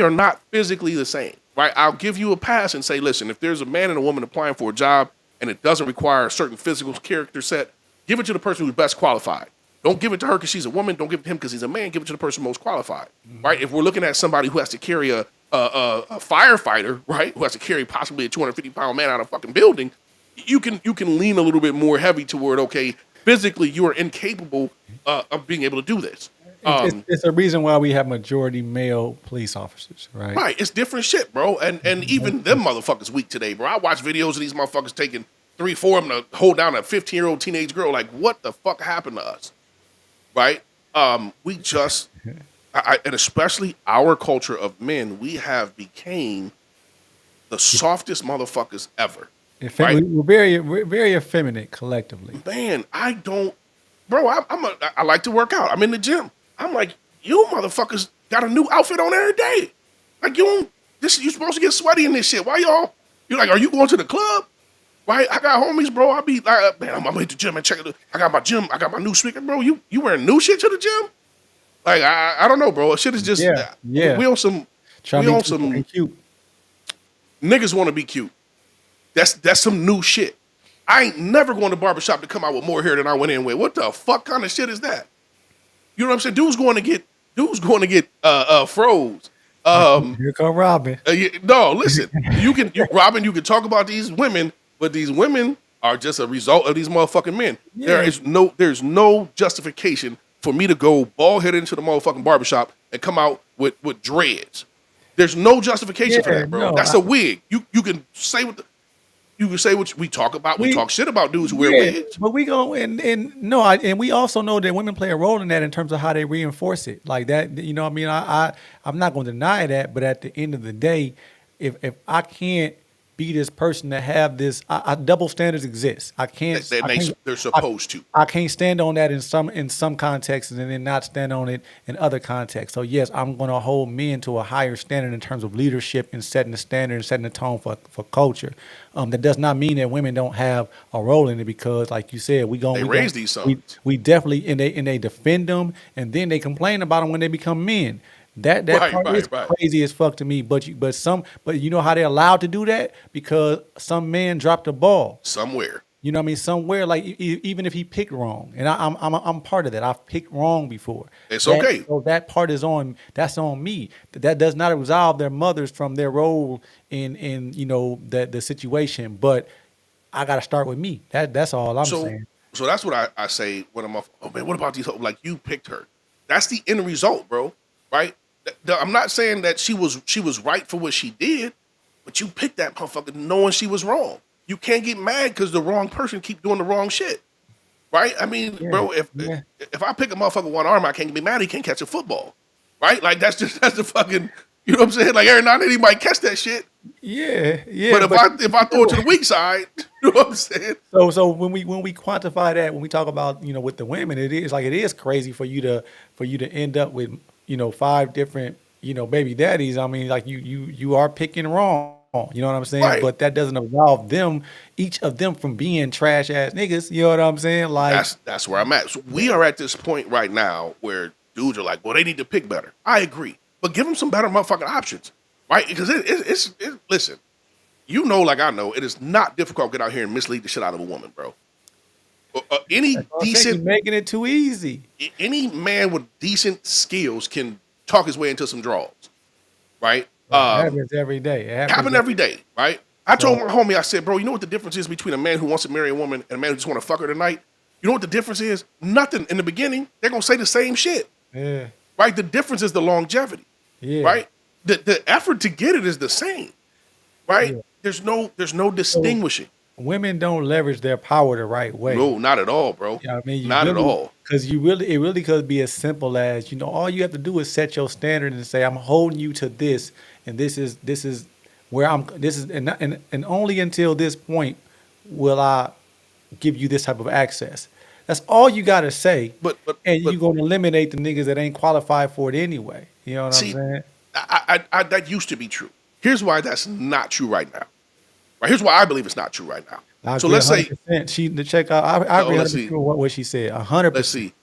are not physically the same. Right? I'll give you a pass and say, listen, if there's a man and a woman applying for a job and it doesn't require a certain physical character set, give it to the person who's best qualified. Don't give it to her because she's a woman. Don't give it to him because he's a man. Give it to the person most qualified. Right? If we're looking at somebody who has to carry a firefighter, right, who has to carry possibly a 250-pound man out of a fucking building, you can lean a little bit more heavy toward, okay, physically you are incapable of being able to do this. It's a reason why we have majority male police officers, right? Right, it's different shit, bro. And even them motherfuckers weak today, bro. I watch videos of these motherfuckers taking 3-4 of them to hold down a 15-year-old teenage girl. Like, what the fuck happened to us? Right? We just, and especially our culture of men, we have became the softest motherfuckers ever. Right? We're very effeminate collectively. Man, I don't, bro. I like to work out. I'm in the gym. I'm like, you motherfuckers got a new outfit on every day. Like you supposed to get sweaty in this shit. Why y'all? You're like, are you going to the club? Right? I got homies, bro. I be like, man, I'm gonna hit the gym and check it. I got my gym. I got my new speaker, bro. You wearing new shit to the gym? Like I don't know, bro. Shit is just yeah. We on some Cute. niggas want to be cute. That's some new shit. I ain't never going to barbershop to come out with more hair than I went in with. What the fuck kind of shit is that? You know what I'm saying? Dude's going to get froze. Here come Robin. No, listen. Robin, you can talk about these women, but these women are just a result of these motherfucking men. Yeah. There's no justification for me to go bald headed into the motherfucking barbershop and come out with dreads. There's no justification for that, bro. No, That's a wig. You can say what we talk about. We talk shit about dudes who wear wigs. But we go and we also know that women play a role in that in terms of how they reinforce it. Like that, you know what I mean? I'm not going to deny that, but at the end of the day, if I can't be this person that have this, double standards exist. They're supposed to. I can't stand on that in some contexts and then not stand on it in other contexts. So yes, I'm going to hold men to a higher standard in terms of leadership and setting the standard and setting the tone for culture. That does not mean that women don't have a role in it because, like you said, we raise these sons. We definitely and they defend them and then they complain about them when they become men. That part is crazy as fuck to me. But you know how they're allowed to do that because some man dropped the ball somewhere. You know what I mean? Somewhere, like even if he picked wrong, and I'm part of that. I've picked wrong before. It's okay. So that part is on. That's on me. That does not absolve their mothers from their role in the situation. But I got to start with me. That's all I'm saying. So that's what I say when I'm off. Oh man, what about these? Like you picked her. That's the end result, bro. Right? I'm not saying that she was right for what she did, but you picked that motherfucker knowing she was wrong. You can't get mad because the wrong person keep doing the wrong shit, right? I mean, bro, if I pick a motherfucker with one arm, I can't be mad. He can't catch a football, right? Like that's the fucking, you know what I'm saying? Like every now and then he might catch that shit. Yeah. But if I throw it to the weak side, you know what I'm saying? So when we quantify that, when we talk about with the women, it is crazy for you to end up with 5 different baby daddies. I mean, like you are picking wrong. You know what I'm saying? Right. But that doesn't absolve each of them from being trash ass niggas. You know what I'm saying? Like that's where I'm at. So we are at this point right now where dudes are like, well, they need to pick better. I agree, but give them some better motherfucking options, right? Because it's listen, like I know, it is not difficult to get out here and mislead the shit out of a woman, bro. Any decent making it too easy. Any man with decent skills can talk his way into some draws, right? It happens every day. It happens every day, right? I told my homie, I said, bro, you know what the difference is between a man who wants to marry a woman and a man who just want to fuck her tonight? You know what the difference is? Nothing. In the beginning, they're gonna say the same shit. Yeah. Right? The difference is the longevity. Yeah. Right? The effort to get it is the same. Right? Yeah. There's no distinguishing. Women don't leverage their power the right way. No, not at all, bro. Yeah, I mean, not at all. Because it really could be as simple as, all you have to do is set your standard and say, I'm holding you to this, and this is where this is, and only until this point will I give you this type of access. That's all you gotta say, and But you're gonna eliminate the niggas that ain't qualified for it anyway. You know what I'm see, saying? that used to be true. Here's why that's not true right now. Right? Here's why I believe it's not true right now. I So agree let's say, 100%. The check out. I agree let's 100% see, with what she said. 100%. let's see.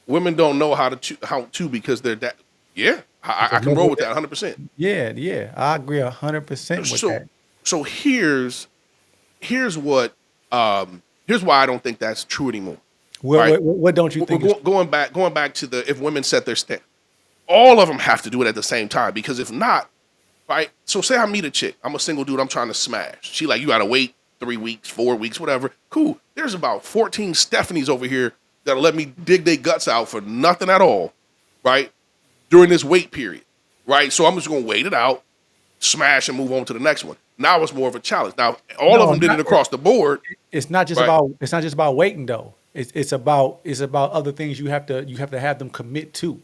Women don't know how to because they're that. Yeah, I can roll with that 100%. Yeah, yeah, I agree 100% with So that. so here's what here's why I don't think that's true anymore. What, Right? what don't you We're think is going back to the if women set their stand, all of them have to do it at the same time because if not, right? So say I meet a chick, I'm a single dude, I'm trying to smash. She like, you gotta wait 3 weeks, 4 weeks, whatever. Cool. There's about 14 Stephanies over here that'll let me dig their guts out for nothing at all, right? During this wait period, right? So I'm just gonna wait it out, smash, and move on to the next one. Now it's more of a challenge. Now all of no, them did it not, across the board, right? it's not just about waiting though. It's about other things you have to have them commit to.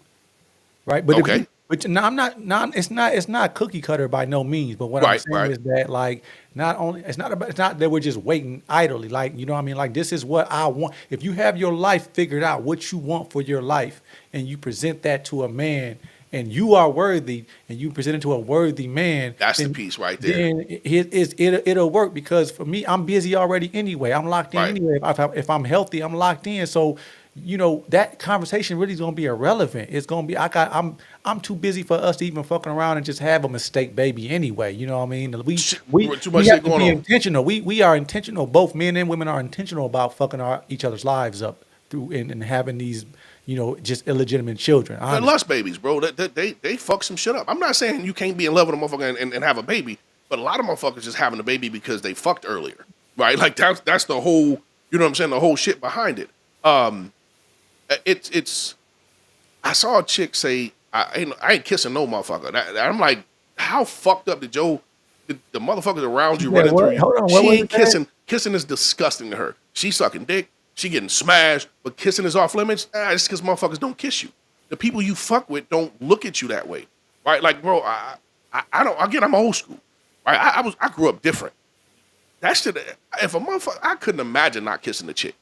Right? But if Okay, you, but no, I'm not. It's not cookie cutter by no means. But what I'm right, saying right. is that like not only it's not that we're just waiting idly. Like you know what I mean. Like this is what I want. If you have your life figured out, what you want for your life, and you present that to a man, and you are worthy, and you present it to a worthy man, That's the then piece right there. then it'll work because for me, I'm busy already anyway. I'm locked in Right. anyway. If I'm healthy, I'm locked in. So, that conversation really is gonna be irrelevant. It's gonna be I'm too busy for us to even fucking around and just have a mistake baby anyway. You know what I mean? We Shit, we too we much have shit to going be on. intentional. We are intentional. Both men and women are intentional about fucking each other's lives up through and having these just illegitimate children. They're Honestly, lust babies, bro. They fuck some shit up. I'm not saying you can't be in love with a motherfucker and have a baby, but a lot of motherfuckers just having a baby because they fucked earlier, right? Like that's the whole, you know what I'm saying, the whole shit behind it. It's. I saw a chick say, I ain't kissing no motherfucker. I'm like, how fucked up the motherfuckers around you yeah. running through What? you? Hold on. What She was ain't it? That? kissing. Kissing is disgusting to her. She sucking dick. She getting smashed, but kissing is off limits. It's because motherfuckers don't kiss you. The people you fuck with don't look at you that way, right? Like, bro, I don't. Again, I'm old school, right? I grew up different. That shit. If a motherfucker, I couldn't imagine not kissing the chick.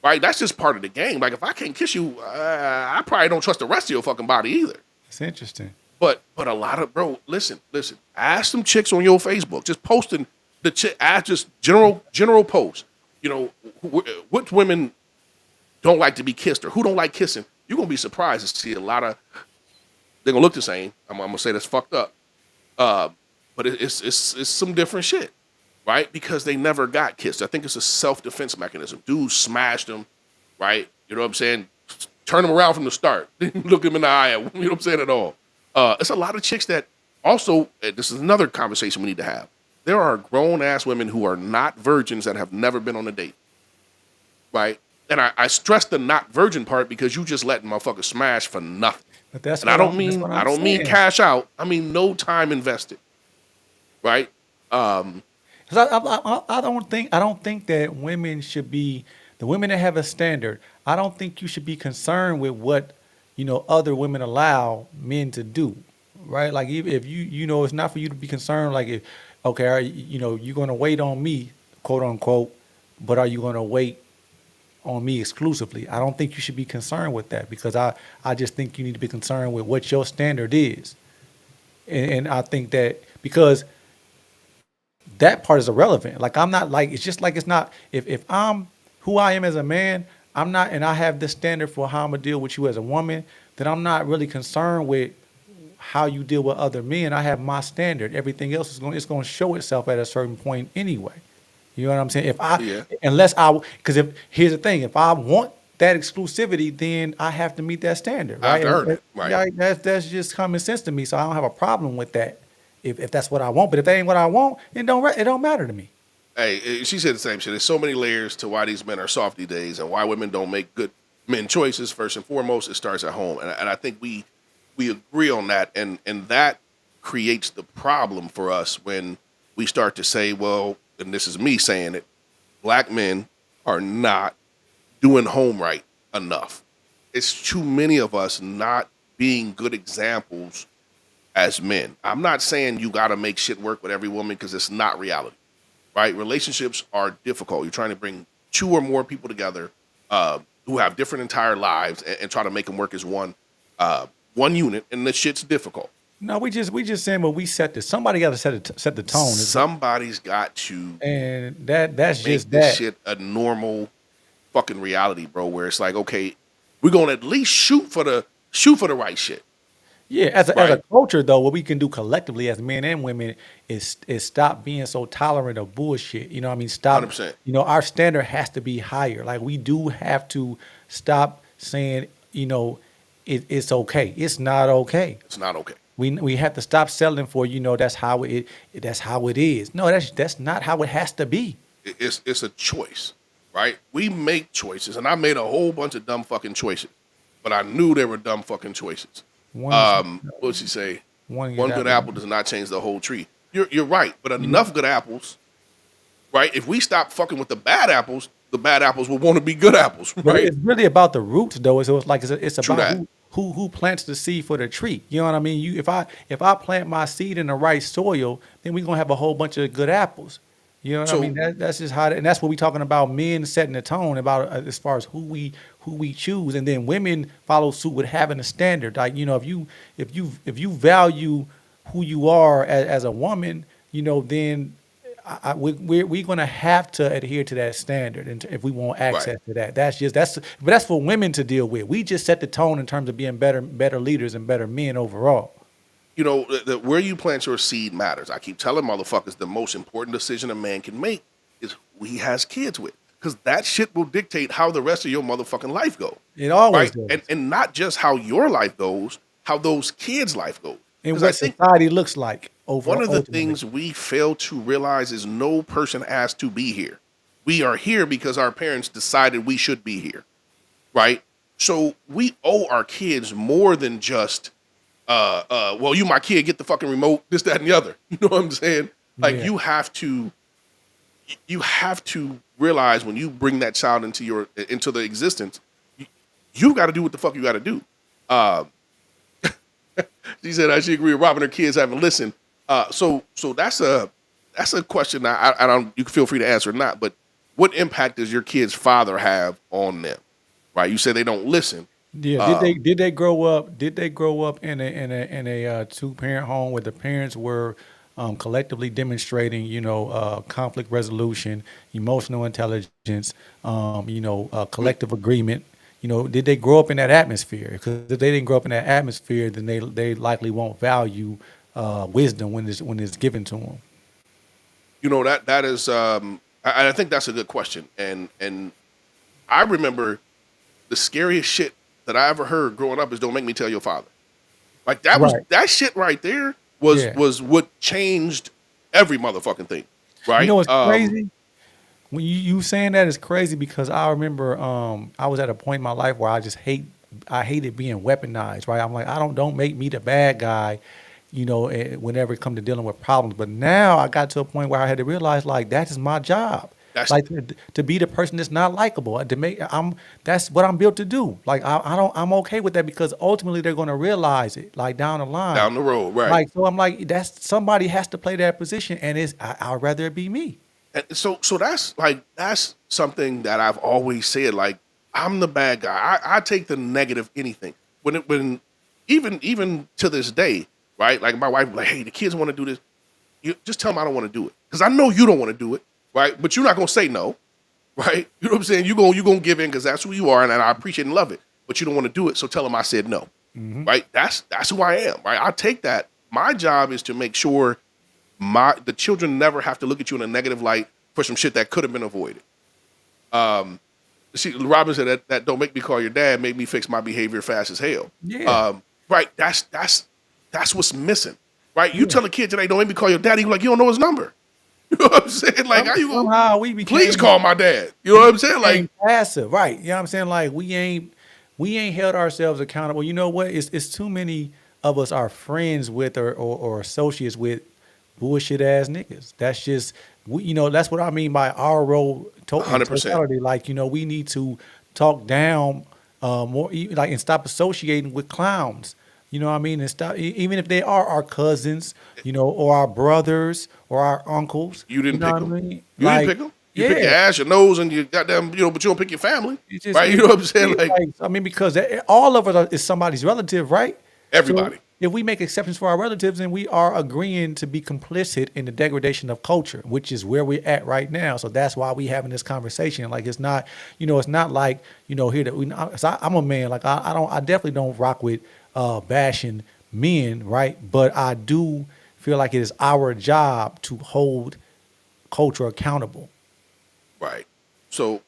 Right? That's just part of the game. Like if I can't kiss you, I probably don't trust the rest of your fucking body either. It's interesting. But a lot of listen. Ask some chicks on your Facebook. Just posting the chick. Ask just general posts. You know, what women don't like to be kissed or who don't like kissing. You're gonna be surprised to see a lot of. They're gonna look the same. I'm gonna say that's fucked up. But it's some different shit, right? Because they never got kissed. I think it's a self defense mechanism. Dudes smashed them, right? You know what I'm saying? Turn them around from the start. Look them in the eye. You know what I'm saying at all. It's a lot of chicks that also. This is another conversation we need to have. There are grown ass women who are not virgins that have never been on a date, right? And I stress the not virgin part because you just letting motherfuckers smash for nothing. But that's And I what don't that's mean what I I'm don't mean saying. cash out. I mean no time invested, right? 'Cause I don't think that women should be the women that have a standard. I don't think you should be concerned with what other women allow men to do, right? Like if it's not for you to be concerned. Like if okay, you're gonna wait on me, quote unquote, but are you gonna wait on me exclusively? I don't think you should be concerned with that because I just think you need to be concerned with what your standard is, and I think that because that part is irrelevant. Like I'm not like it's just like it's not if I'm who I am as a man, I'm not and I have this standard for how I'm gonna deal with you as a woman, then I'm not really concerned with how you deal with other men. I have my standard. Everything else is going to show itself at a certain point anyway. You know what I'm saying? Yeah. Because if here's the thing, if I want that exclusivity, then I have to meet that standard, I have right? to And earn it, right? yeah, that's just common sense to me. So I don't have a problem with that if that's what I want. But if that ain't what I want, it don't matter to me. Hey, she said the same shit. There's so many layers to why these men are softy days and why women don't make good men choices. First and foremost, it starts at home, and I think we agree on that, and that creates the problem for us when we start to say, well, and this is me saying it, black men are not doing home right enough. It's too many of us not being good examples as men. I'm not saying you got to make shit work with every woman because it's not reality, right? Relationships are difficult. You're trying to bring two or more people together who have different entire lives and try to make them work as one unit, and the shit's difficult. No, we just saying, but we set the somebody got to set the tone, Somebody's got to and that's make just this that. shit a normal fucking reality, bro. Where it's like, okay, we're gonna at least shoot for the right shit, Yeah, as a right? culture though, what we can do collectively as men and women is stop being so tolerant of bullshit. You know what I mean? Hundred Stop, percent. our standard has to be higher. Like we do have to stop saying, it's okay. It's not okay. It's not okay. We have to stop settling for, that's how it is. No, that's not how it has to be. It's a choice, right? We make choices, and I made a whole bunch of dumb fucking choices, but I knew they were dumb fucking choices. One What'd she say? one good One good apple. apple does not change the whole tree. You're right, but You know, enough good apples, right? If we stop fucking with the bad apples will want to be good apples, but right? it's really about the roots, though. So it's like it's True about that. who plants the seed for the tree. You know what I mean? If I plant my seed in the right soil, then we're gonna have a whole bunch of good apples. You know what I mean? So That's just how, and that's what we talking about. Men setting the tone about as far as who we choose, and then women follow suit with having a standard. Like if you value who you are as a woman, then we're going to have to adhere to that standard, and if we want right. access to that, but that's for women to deal with. We just set the tone in terms of being better leaders and better men overall. Where you plant your seed matters. I keep telling motherfuckers the most important decision a man can make is who he has kids with, because that shit will dictate how the rest of your motherfucking life goes, It always right? does. And not just how your life goes, how those kids' life goes. And Because I what think society looks like one over of the ultimately. things we fail to realize is no person asked to be here. We are here because our parents decided we should be here, right? So we owe our kids more than just well, you my kid, get the fucking remote, this, that, and the other. You know what I'm saying? Like Yeah. you have to realize when you bring that child into the existence, you got to do what the fuck you got to do. Uh, she said she agreed with Robin. Her kids haven't listened. So that's a question. I don't. You can feel free to answer or not. But what impact does your kid's father have on them? Right? You said they don't listen. Yeah, Um, did they grow up? Did they grow up in a two-parent home where the parents were collectively demonstrating, conflict resolution, emotional intelligence, collective agreement? Did they grow up in that atmosphere? Because if they didn't grow up in that atmosphere, then they likely won't value wisdom when it's given to them. that is. I think that's a good question. And I remember the scariest shit that I ever heard growing up is "Don't make me tell your father." Like Right. that shit right there was Yeah. was what changed every motherfucking thing, You right? know what's crazy? When you saying that is crazy because I remember I was at a point in my life where I hated being weaponized, right? I'm like, don't make me the bad guy, whenever it come to dealing with problems. But now I got to a point where I had to realize like that is my job. That's Like to be the person that's not likable. That's what I'm built to do. Like I'm okay with that because ultimately they're gonna realize it like down the line. down the road, right? Like so I'm like that's somebody has to play that position and I'd rather it be me. And so that's something that I've always said. Like I'm the bad guy. I take the negative anything. When even to this day, right? Like my wife, be like, hey, the kids want to do this. You just tell them I don't want to do it because I know you don't want to do it, right? But you're not gonna say no, right? You know what I'm saying? You gonna give in because that's who you are, and I appreciate and love it. But you don't want to do it, so tell them I said no, right? That's who I am, right? I take that. My job is to make sure the children never have to look at you in a negative light for some shit that could have been avoided. Um, See, Robin said that don't make me call your dad, make me fix my behavior fast as hell. Yeah. Right. That's what's missing. Right. You Yeah. tell a kid today, don't make me call your daddy, like you don't know his number. You know what I'm saying? Like how you gonna Somehow please call my dad. You know what I'm saying? Like became passive, right? You know what I'm saying? Like we ain't held ourselves accountable. You know what? It's too many of us are friends with or associates with bullshit ass niggas. That's just that's what I mean by our role in 100%. totality. Like we need to talk down more like, and stop associating with clowns. You know what I mean? And stop, even if they are our cousins, or our brothers or our uncles. You You didn't know pick what I them. mean? You didn't Like, pick them. You pick your yeah, ass, your nose, and your goddamn, but you don't pick your family, it's just right? You know what I'm saying? it's Like like, I mean, because all of us is somebody's relative, right? So everybody, if we make exceptions for our relatives, then we are agreeing to be complicit in the degradation of culture, which is where we're at right now. So that's why we having this conversation. Like, it's not, it's not like, here that I'm a man. Like, I definitely don't rock with bashing men, right? But I do feel like it is our job to hold culture accountable. right? So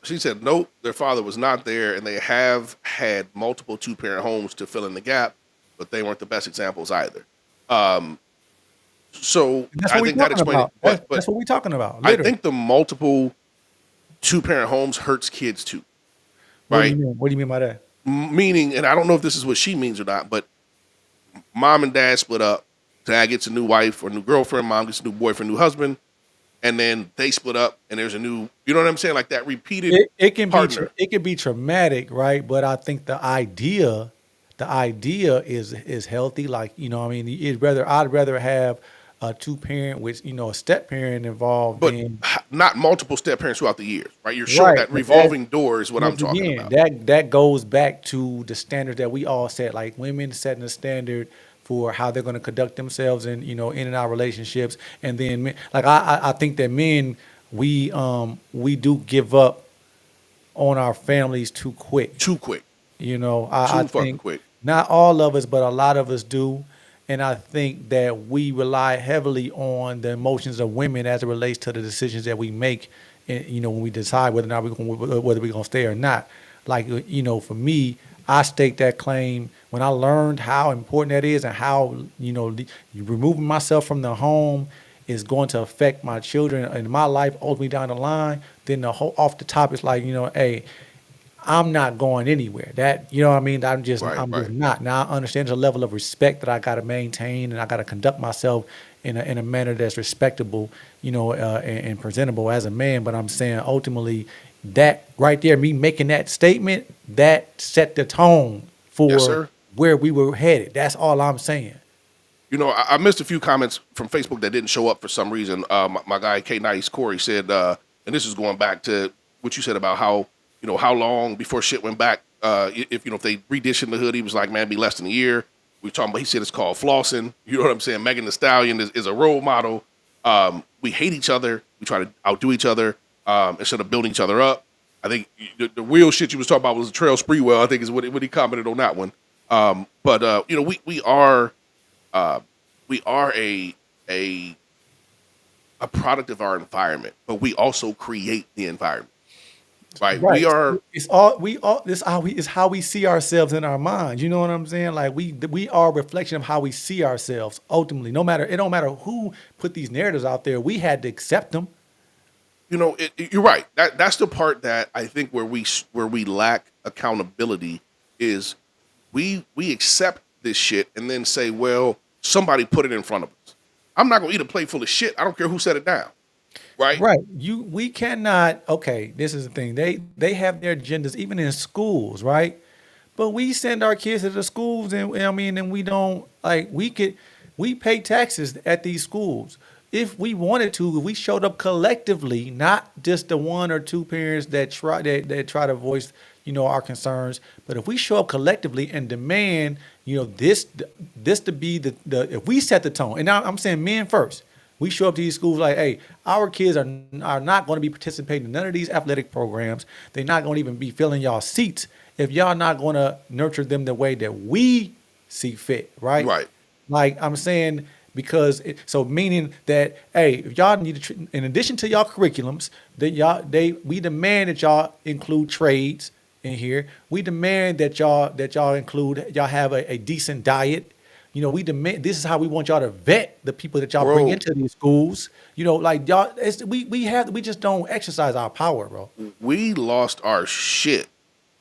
she said, nope, their father was not there, and they have had multiple two-parent homes to fill in the gap, but they weren't the best examples either. Um, so And that's I what we're think that talking explained it. about. But That's what we're talking about, I literally. think the multiple two-parent homes hurts kids too, What do you right? mean? What do you mean by that? Meaning, and I don't know if this is what she means or not, but mom and dad split up. Dad gets a new wife or new girlfriend. Mom gets a new boyfriend, new husband, and then they split up, and there's a new. You know what I'm saying? Like that repeated It can be partner. it can be traumatic, right? But I think the idea is healthy. Like, what I mean, I'd rather have a two parent with, a step parent involved But than. not multiple step parents throughout the years, right? You're showing Right. that But that revolving door is what I'm once talking again, about. that goes back to the standard that we all set, like women setting a standard for how they're going to conduct themselves in, in and out relationships. And then like, I think that men, we do give up on our families too quick. Too quick, I too fucking think quick. not all of us, but a lot of us do. And I think that we rely heavily on the emotions of women as it relates to the decisions that we make, and, when we decide whether or not whether we're going to stay or not. Like, for me, I stake that claim when I learned how important that is, and how, removing myself from the home is going to affect my children and my life ultimately down the line. Then the whole off the top is like, hey, I'm not going anywhere. That, you know what I mean? Right, I'm just right. not. Now I understand there's a level of respect that I got to maintain, and I got to conduct myself in a manner that's respectable, and presentable as a man. But I'm saying ultimately that right there, me making that statement, that set the tone Yes, for sir. where we were headed. That's all I'm saying. I missed a few comments from Facebook that didn't show up for some reason. My guy K Nice Corey said, and this is going back to what you said about how how long before shit went back. If they reditioned the hood, he was like, man, be less than a year. We talking about. He said it's called flossing. You know what I'm saying? Megan Thee Stallion is a role model. We hate each other. We try to outdo each other instead of building each other up. I think the real shit you was talking about was the Trail Spreewell. I think is what he commented on that one. But we are a a product of our environment, but we also create the environment, right? We Right. are It's all we all this how we it's how we see ourselves in our minds. You know what I'm saying? Like, we are a reflection of how we see ourselves ultimately. It don't matter who put these narratives out there. We had to accept them. you're right. That's the part that I think where we lack accountability is we accept this shit and then say, well, somebody put it in front of us. I'm not gonna eat a plate full of shit. I don't care who set it down, right? Right. We cannot, okay, this is the thing. They have their agendas even in schools, right? But we send our kids to the schools, and I mean, and we don't, like, we pay taxes at these schools. If we wanted to, if we showed up collectively, not just the one or two parents that try to voice, our concerns, but if we show up collectively and demand, this to be the if we set the tone, and now I'm saying men first. We show up to these schools like, hey, our kids are not going to be participating in none of these athletic programs. They're not going to even be filling y'all seats if y'all not going to nurture them the way that we see fit, right? Right. Like, I'm saying, so meaning that, hey, if y'all need to, in addition to y'all curriculums, that we demand that y'all include trades in here. We demand that y'all have a decent diet. We demand, this is how we want y'all to vet the people that y'all bring Bro, into these schools. Like, y'all, we just don't exercise our power, bro. we lost our shit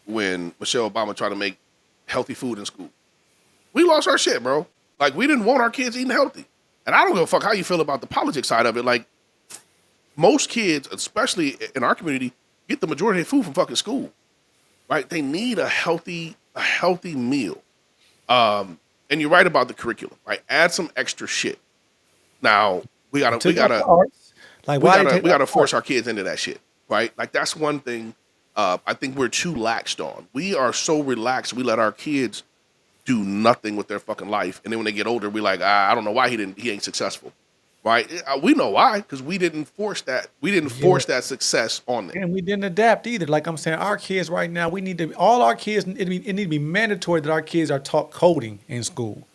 when Michelle Obama tried to make healthy food in school. We lost our shit, bro. Like, we didn't want our kids eating healthy. And I don't give a fuck how you feel about the politics side of it. Like, most kids, especially in our community, get the majority of food from fucking school. right? They need a healthy meal. And you're right about the curriculum, right? Add some extra shit. Now we gotta we Took out the gotta arts. Like, we why they gotta take we out gotta the art? force our kids into that shit, right? Like that's one thing. I think we're too laxed on. We are so relaxed. We let our kids do nothing with their fucking life, and then when they get older, we like, I don't know why he ain't successful, right? We know why because we didn't force that. We didn't Yeah. force that success on them, And we didn't adapt either. Like I'm saying, our kids right now, we need to all our kids. It need to be mandatory that our kids are taught coding in school.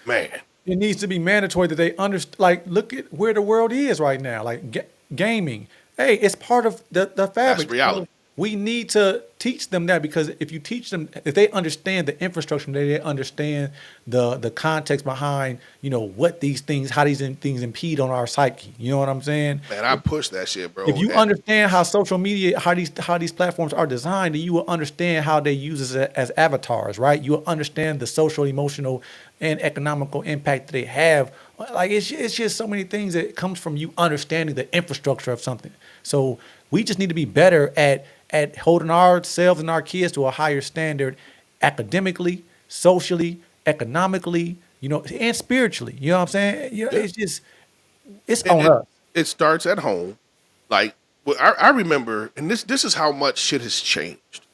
man. It needs to be mandatory that they understand. Like, look at where the world is right now. Like gaming, hey, it's part of the That's fabric. So reality. we need to teach them that because if you teach them, if they understand the infrastructure, they understand the context behind, what these things, how these things impede on our psyche. You know what I'm saying? Man, I push that shit, If bro. you understand how social media, how these platforms are designed, then you will understand how they use it as avatars, right? You will understand the social, emotional, and economical impact that they have. Like it's just so many things that comes from you understanding the infrastructure of something. So we just need to be better at holding ourselves and our kids to a higher standard, academically, socially, economically, and spiritually. You know what I'm saying? Yeah. It's it, on it, us. it starts at home. Like I remember, and this is how much shit has changed.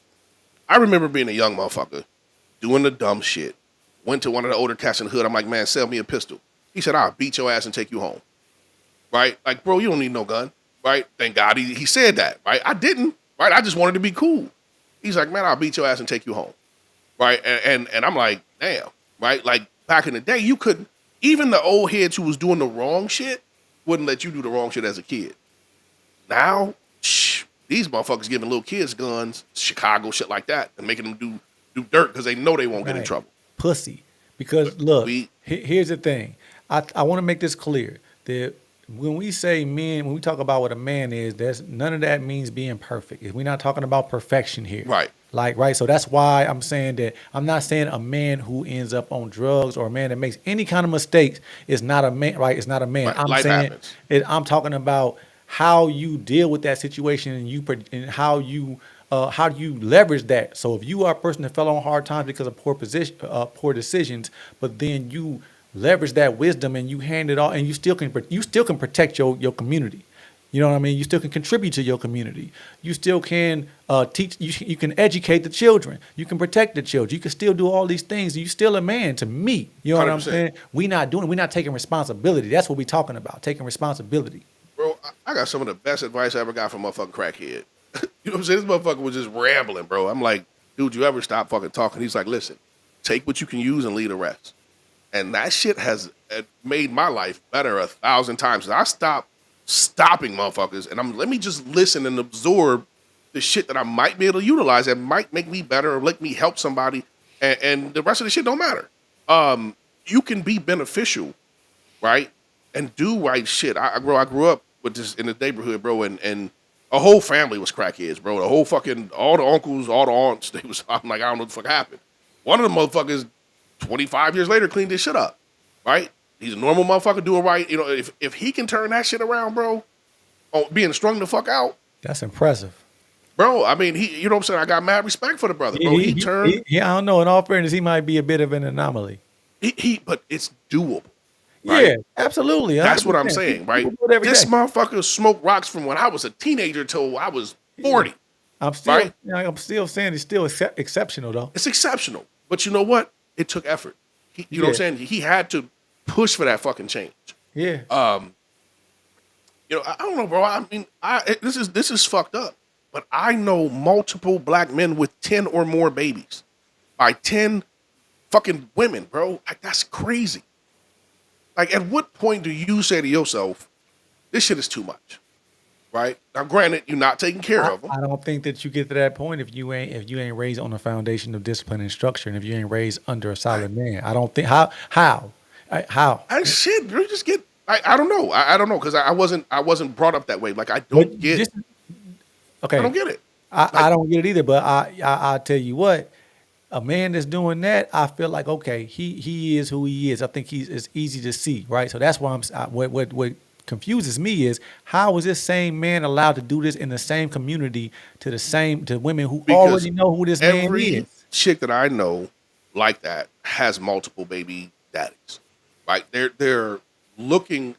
I remember being a young motherfucker doing the dumb shit. Went to one of the older cats in the hood. I'm like, man, sell me a pistol. He said, I'll beat your ass and take you home. Right? Like, bro, you don't need no gun. Right? Thank God he said that. Right? I didn't. Right? I just wanted to be cool. He's like, man, I'll beat your ass and take you home. Right? And I'm like, damn. Right? Like back in the day, you couldn't. Even the old heads who was doing the wrong shit wouldn't let you do the wrong shit as a kid. Now, these motherfuckers giving little kids guns, Chicago shit like that, and making them do dirt because they know they won't get in Right. trouble. Pussy. Because look, We here's the thing. I want to make this clear that when we say men, when we talk about what a man is, there's none of that means being perfect. We're not talking about perfection here. right, Like, right. So that's why I'm saying that I'm not saying a man who ends up on drugs or a man that makes any kind of mistakes is not a man, right? It's not a man. right. I'm Life saying happens. I'm talking about how you deal with that situation and and how do you leverage that? So if you are a person that fell on hard times because of poor decisions, but then you leverage that wisdom and you hand it all, and you still can protect your community. You know what I mean? You still can contribute to your community. You still can teach. You can educate the children. You can protect the children. You can still do all these things. You still a man to me. You know what I'm 100%. saying? We not doing. We're not taking responsibility. That's what we're talking about. Taking responsibility. Bro, I got some of the best advice I ever got from a motherfucking crackhead. You know what I'm saying? This motherfucker was just rambling, bro. I'm like, dude, you ever stop fucking talking? He's like, listen, take what you can use and leave the rest. And that shit has made my life better 1,000 times. I stopped stopping motherfuckers, and let me just listen and absorb the shit that I might be able to utilize that might make me better or let me help somebody, and the rest of the shit don't matter. You can be beneficial, right, and do right shit. I grew up with this in the neighborhood, bro, and a whole family was crackheads, bro. The whole fucking all the uncles, all the aunts, they was. I'm like, I don't know what the fuck happened. One of the motherfuckers, 25 years later, cleaned this shit up, right? He's a normal motherfucker doing right. You know, if he can turn that shit around, bro, on being strung the fuck out, That's impressive. bro. I mean, you know what I'm saying? I got mad respect for the brother, bro. He turned, I don't know. In all fairness, he might be a bit of an anomaly. but it's doable, right? Yeah, absolutely. That's what I'm 100%. saying, People right? do it every This day. motherfucker smoked rocks from when I was a teenager till I was 40, right? I'm still saying it's still exceptional though. It's exceptional. But you know what? It took effort. You know what I'm Yeah. saying? He had to push for that fucking change. Yeah. I don't know, bro. I mean, this is fucked up. But I know multiple black men with 10 or more babies by 10 fucking women, bro. Like that's crazy. Like at what point do you say to yourself, this shit is too much? Right? Now granted, you're not taking care I, of them. I don't think that you get to that point if you ain't raised on a foundation of discipline and structure, and if you ain't raised under a solid man. I don't think how. And shit, bro, you just get I don't know. I don't know because I wasn't brought up that way. Like I don't But get this, I don't okay, get it. I Like don't get it either. But I tell you what, a man that's doing that, I feel like okay, he is who he is. I think it's easy to see, right? So that's why what confuses me is how is this same man allowed to do this in the same community to women who Because already know who this man every is? chick that I know like that has multiple baby daddies. Right? They're looking.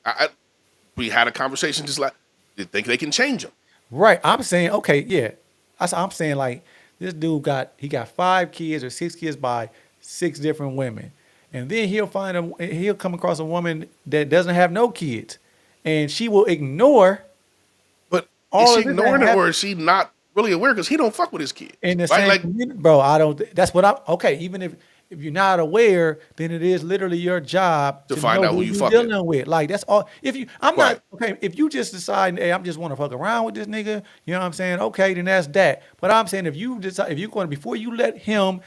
We had a conversation just like they think they can change them. Right. I'm saying, okay, yeah. I'm saying like this dude got 5 kids or 6 kids by 6 different women. And then he'll come across a woman that doesn't have no kids. And she will ignore But is all she of this that ignoring it happened or is she not really aware? Because he don't fuck with his kids, in the right? same Like community. Bro, I don't that's what I'm okay, even if you're not aware, then it is literally your job to to find know out who who you you fucking. dealing with. Like that's all. I'm Right. not okay. If you just decide, hey, I'm just want to fuck around with this nigga, you know what I'm saying? Okay, then that's that. But I'm saying if you decide, if you're going to before you let him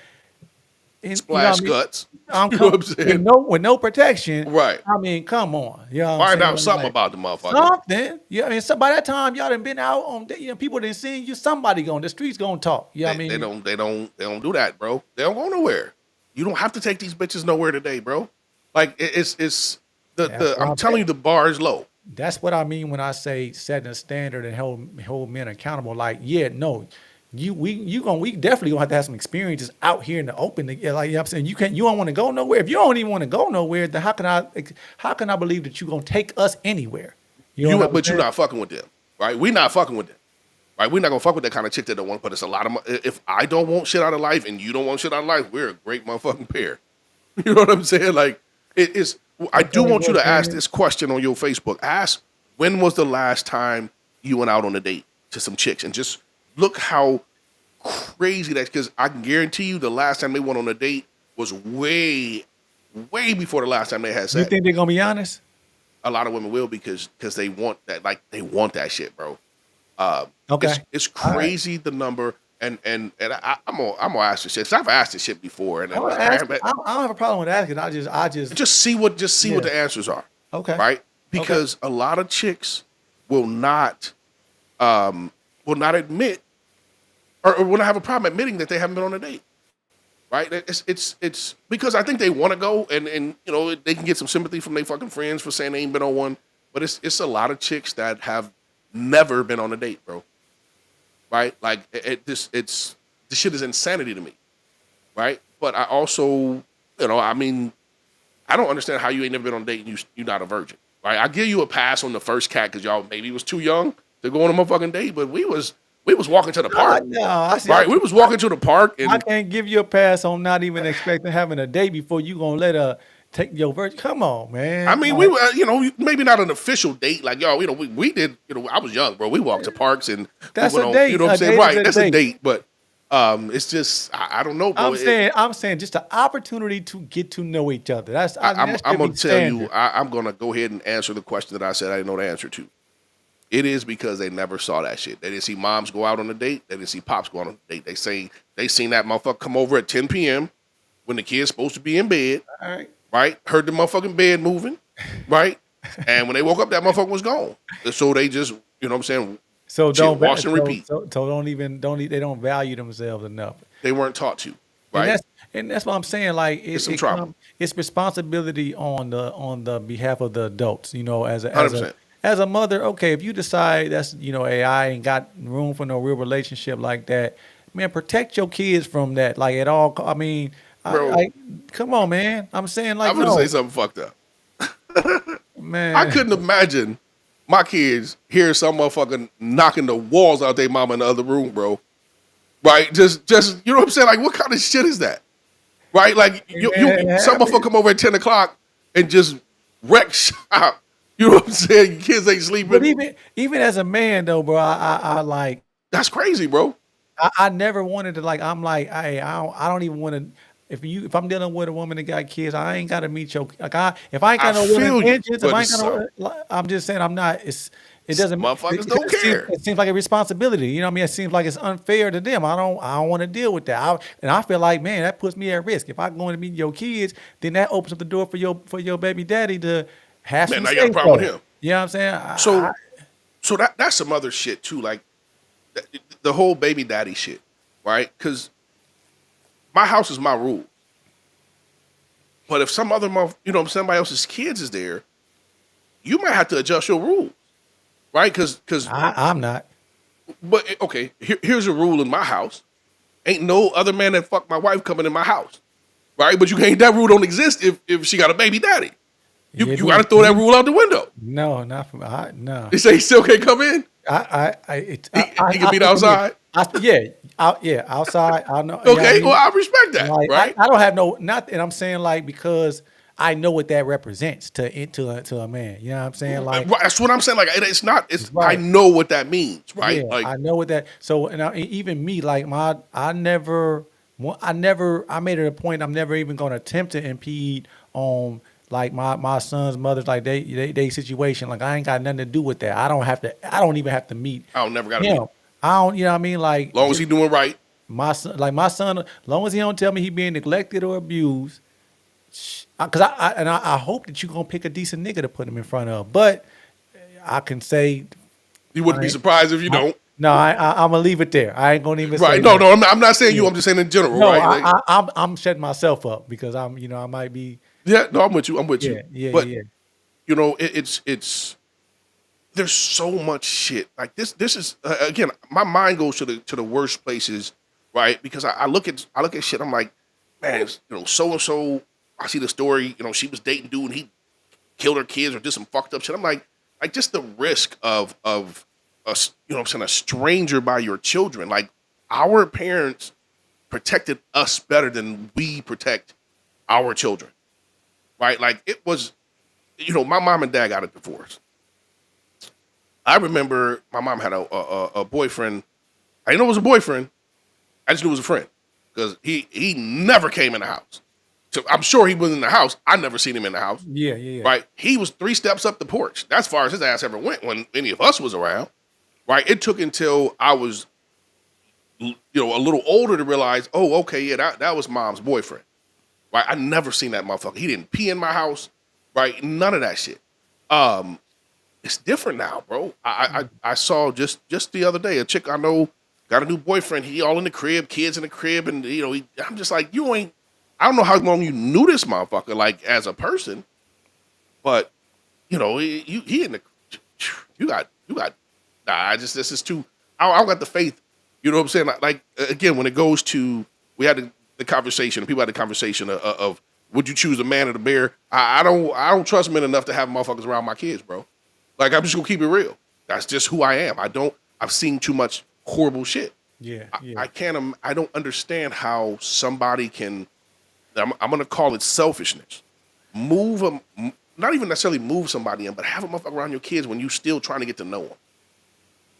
in, you know what Splash I mean? guts. I'm You know what come I'm saying? with no protection. Right. I mean, come on, you know what I'm Find saying? out something Like about the motherfucker. something. Yeah, I mean, so by that time y'all done been out on, people done seen you. Somebody going, the streets gonna talk. You know what I They mean? don't do that, bro. They don't go nowhere. You don't have to take these bitches nowhere today, bro. Like it's That's the what I'm I'm telling saying. you the bar is low. That's what I mean when I say setting a standard and hold men accountable. Like, yeah, no, we definitely gonna have to have some experiences out here in the open. Yeah, like, you know what I'm saying, you don't want to go nowhere. If you don't even want to go nowhere, then how can I believe that you gonna take us anywhere? You know what I'm But you're saying? not fucking with them, right? We not fucking with them, right? We're not gonna fuck with that kind of chick that don't want to put us a lot of. If I don't want shit out of life and you don't want shit out of life, we're a great motherfucking pair. You know what I'm saying? Like it is. I do Okay, want you well to ask then, this question on your Facebook. Ask when was the last time you went out on a date to some chicks and just look how crazy that's because I can guarantee you the last time they went on a date was way, way before the last time they had you sex. think they're gonna be honest? A lot of women will because they want that, like they want that shit, bro. Uh, Okay, it's all right. crazy the number and I'm gonna ask this shit. 'Cause I've asked this shit before and I'm I'm gonna like, ask. man, I don't have a problem with asking. I just just see what yeah. the answers are, Okay, right? okay. Because a lot of chicks will not admit or will not have a problem admitting that they haven't been on a date, right? It's because I think they want to go and you know they can get some sympathy from their fucking friends for saying they ain't been on one, but it's a lot of chicks that have never been on a date, bro. Right? Like this shit is insanity to me, right? But I also, you know, I mean, I don't understand how you ain't never been on a date and you're not a virgin, right? I give you a pass on the first cat because y'all maybe was too young to go on a motherfucking date, but we was walking to the No, park, no, I see. right? We was walking to the park I and can't give you a pass on not even expecting having a date before you gonna let her take your virgin. Come on, I man. mean, we Like, were, you know, maybe not an official date, like y'all, you know, we did, you know, I was young, bro. We walked to parks and we that's went a on, you date. know what I'm A saying? date is Right, a that's a date. date, but it's just, I don't know, bro. I'm saying just the opportunity to get to know each other. I mean, that I'm should gonna be tell you, standard. I'm gonna go ahead and answer the question that I said I didn't know the answer to. It is because they never saw that shit. They didn't see moms go out on a date. They didn't see pops go out on a date. They seen that motherfucker come over at 10 p.m. when the kid's supposed to be in bed, All right. right? Heard the motherfucking bed moving, right? And when they woke up, that motherfucker was gone. So they just, you know what I'm saying? So Shit, don't wash and repeat. they don't value themselves enough. They weren't taught to, And right? that's what I'm saying. Like It's some trauma. it's responsibility on the behalf of the adults. You know, 100%. as a mother, okay, if you decide that's hey, I ain't got room for no real relationship like that, man, protect your kids from that. Like at all. I mean, Bro, come on, man. I'm saying like I'm gonna say no, something fucked up. I man. couldn't imagine my kids hear some motherfucker knocking the walls out their mama in the other room, bro. Right? Just you know what I'm saying? Like, what kind of shit is that? Right? Like, Man, it some motherfucker happened. come over at 10 o'clock and just wreck shop. You know what I'm saying? Your kids ain't But sleeping. even as a man though, bro, I like. That's crazy, bro. I never wanted to like. I'm like, I don't even want to. If I'm dealing with a woman that got kids, I ain't got to meet your like. If I ain't I got no women feel you, intentions, if but I ain't got no, I'm just saying I'm not. It doesn't. Motherfuckers don't It seems, care. it seems like a responsibility. You know what I mean? It seems like it's unfair to them. I don't want to deal with that. And I feel like, man, that puts me at risk. If I go in to meet your kids, then that opens up the door for your baby daddy to have Man, some now you got a say problem so. with him. You know what I'm saying? So that's some other shit too. Like the whole baby daddy shit, right? Because my house is my rule. But if some other you know, somebody else's kids is there, you might have to adjust your rules, right? Because I'm not. but okay, here's a rule in my house: ain't no other man that fuck my wife coming in my house, right? But you can't. That rule don't exist if she got a baby daddy. Yeah, You got to throw that rule out the window. No, not from. No. They say he still can't come in. He can meet outside. Yeah, outside. I know. Yeah, Okay, well I respect that, like, right? I don't have no nothing. I'm saying like because I know what that represents to a man. You know what I'm saying? Like Right, that's what I'm saying. Like it's not. It's I right. know what that means, right? Yeah, Like I know what that. So and even me, like I never, I made it a point. I'm never even going to attempt to impede on like my son's mother's like they situation. Like I ain't got nothing to do with that. I don't have to. I don't even have to meet I don't never got to meet him. him. I don't. You know what I mean? Like Long as he doing right. my son, long as he don't tell me he being neglected or abused, because I hope that you're gonna pick a decent nigga to put him in front of. But I can say You wouldn't be surprised if you don't. no, I'm gonna leave it there. I ain't gonna even say Right? No, that. no. I'm not saying you. Yeah. I'm just saying in general, No, right? Like, I'm shutting myself up because I might be. yeah. No, I'm with you. I'm with Yeah, you. yeah, But yeah. it's there's so much shit like this. This is again, my mind goes to the worst places, right? Because I look at shit. I'm like, man, so and so. I see the story. She was dating dude and he killed her kids or did some fucked up shit. I'm like just the risk of a I'm saying, a stranger by your children. Like our parents protected us better than we protect our children, right? Like it was, my mom and dad got a divorce. I remember my mom had a boyfriend. I didn't know it was a boyfriend. I just knew it was a friend because he never came in the house. So I'm sure he was in the house. I never seen him in the house. Yeah, yeah, yeah. Right? He was 3 steps up the porch. That's as far as his ass ever went when any of us was around. Right? It took until I was, a little older to realize, oh, okay, yeah, that was mom's boyfriend. Right? I never seen that motherfucker. He didn't pee in my house. Right? None of that shit. It's different now, bro. I saw just the other day a chick I know got a new boyfriend. He all in the crib, kids in the crib, and I'm just like, you ain't. I don't know how long you knew this motherfucker, like as a person, but he in the. You got. Nah, this is too. I don't got the faith. You know what I'm saying? Like again, when it goes to, we had the conversation. People had the conversation of would you choose a man or the bear? I don't trust men enough to have motherfuckers around my kids, bro. Like I'm just gonna keep it real. That's just who I am. I've seen too much horrible shit. Yeah, yeah. I don't understand how somebody can. I'm gonna call it selfishness. Move them, not even necessarily move somebody in, but have a motherfucker around your kids when you still trying to get to know them,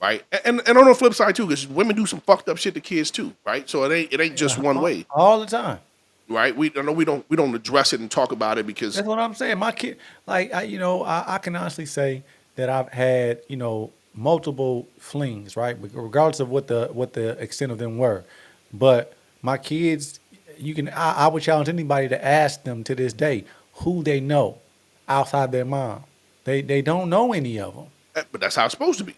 right? And on the flip side too, because women do some fucked up shit to kids too, right? So it ain't just one way, all the time. right? I know we don't address it and talk about it because That's what I'm saying. My kid, like I can honestly say that I've had multiple flings, right? Regardless of what the extent of them were, but my kids, I would challenge anybody to ask them to this day who they know outside their mom. They don't know any of them. but that's how it's supposed to be,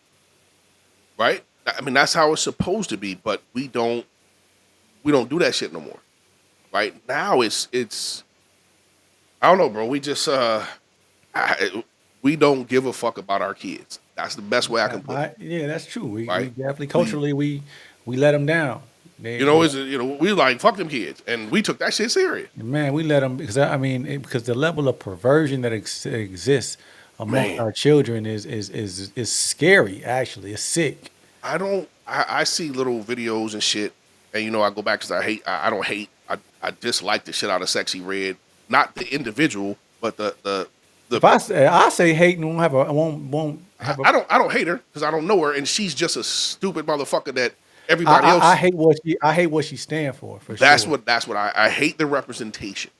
right? I mean that's how it's supposed to be, but we don't do that shit no more, right? Now it's I don't know, bro. We just we don't give a fuck about our kids. That's the best way I can put it. Yeah, that's true. We Right? definitely culturally we let them down. We like fuck them kids, and we took that shit serious. Man, we let them because because the level of perversion that exists among Man. our children is scary. Actually, it's sick. I see little videos and shit, and I go back because I don't hate. I dislike the shit out of Sexy Red, not the individual, but the. If I say hate and won't have a, I don't hate her because I don't know her, and she's just a stupid motherfucker that everybody else. I hate what she stand for That's sure. what I hate the representation,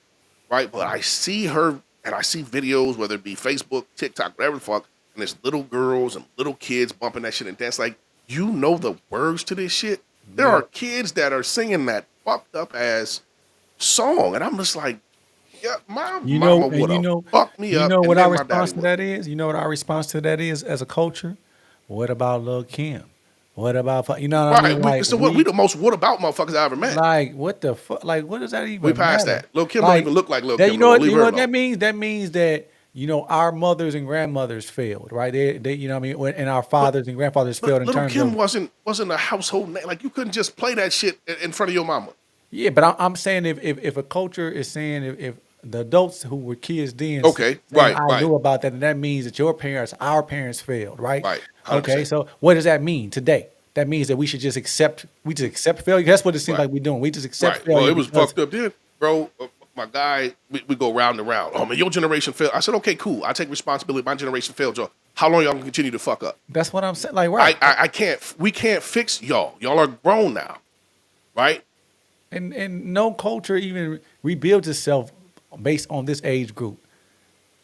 right? But I see her and I see videos, whether it be Facebook, TikTok, whatever the fuck, and there's little girls and little kids bumping that shit and dance like the words to this shit. There Yeah. are kids that are singing that fucked up ass song, and I'm just like, yeah, my mama would have fucked me up. You know and what then our my response daddy to would. that is? You know what our response to that is as a culture? What about Lil Kim? What about what I Right. mean? Like We the most what about motherfuckers I ever met. like what the fuck? Like what does that even We passed matter? that. Lil Kim don't Like even look like Lil that, Kim. No, leave you her know what alone. that means? That means our mothers and grandmothers failed, right? They you know what I mean, and our But fathers and grandfathers failed in Little terms Kim of. wasn't a household name. Like you couldn't just play that shit in front of your mama. Yeah, but I'm saying if a culture is saying if the adults who were kids then Okay, saying right, I right, knew about that, then that means that our parents failed, right? right, Okay, 100%. so what does that mean today? That means that we just accept failure. That's what it seems Right, like we're doing. We just accept right. Well, failure it was because fucked up then, bro. My guy, we go round and round. Oh man, your generation failed. I said, okay, cool. I take responsibility. My generation failed, y'all. How long y'all gonna continue to fuck up? that's what I'm saying. Like, right. I can't. We can't fix y'all. Y'all are grown now, right? And no culture even rebuilds itself based on this age group.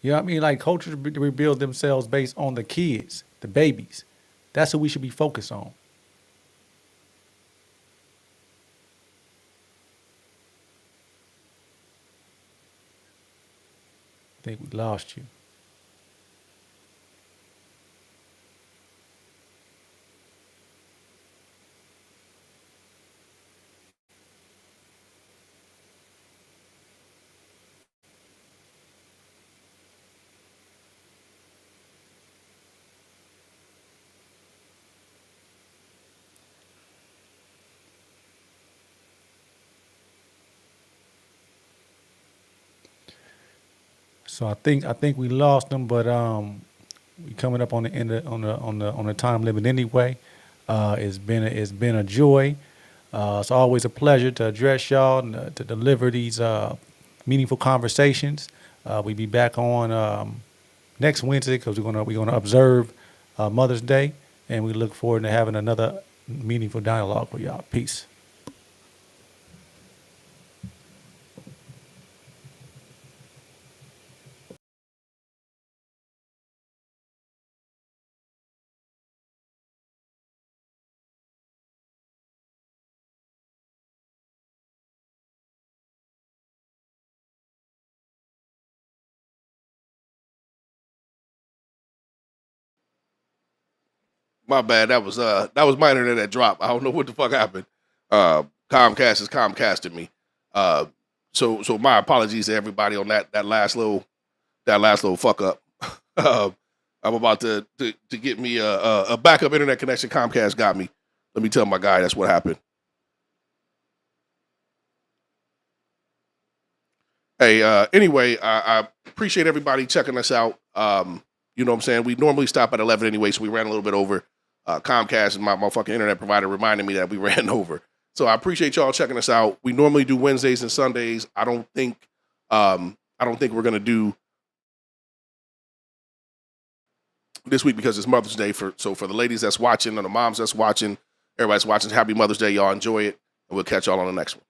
You know what I mean? Like cultures rebuild themselves based on the kids, the babies. That's what we should be focused on. I think we lost you. So I think we lost them, but we coming up on the end of, on the time limit anyway. It's been a joy. It's always a pleasure to address y'all and to deliver these meaningful conversations. We be back on next Wednesday because we're gonna observe Mother's Day, and we look forward to having another meaningful dialogue with y'all. Peace. My bad. That was my internet that dropped. I don't know what the fuck happened. Uh, Comcast is Comcasting me. Uh, so my apologies to everybody on that last little fuck up. uh, I'm about to get me a backup internet connection. Comcast got me. Let me tell my guy that's what happened. Hey, anyway, I appreciate everybody checking us out. You know what I'm saying? We normally stop at 11 anyway, so we ran a little bit over. Comcast and my fucking internet provider reminded me that we ran over. So I appreciate y'all checking us out. We normally do Wednesdays and Sundays. I don't think we're gonna do this week because it's Mother's Day. For the ladies that's watching and the moms that's watching, everybody's watching, happy Mother's Day. Y'all enjoy it, and we'll catch y'all on the next one.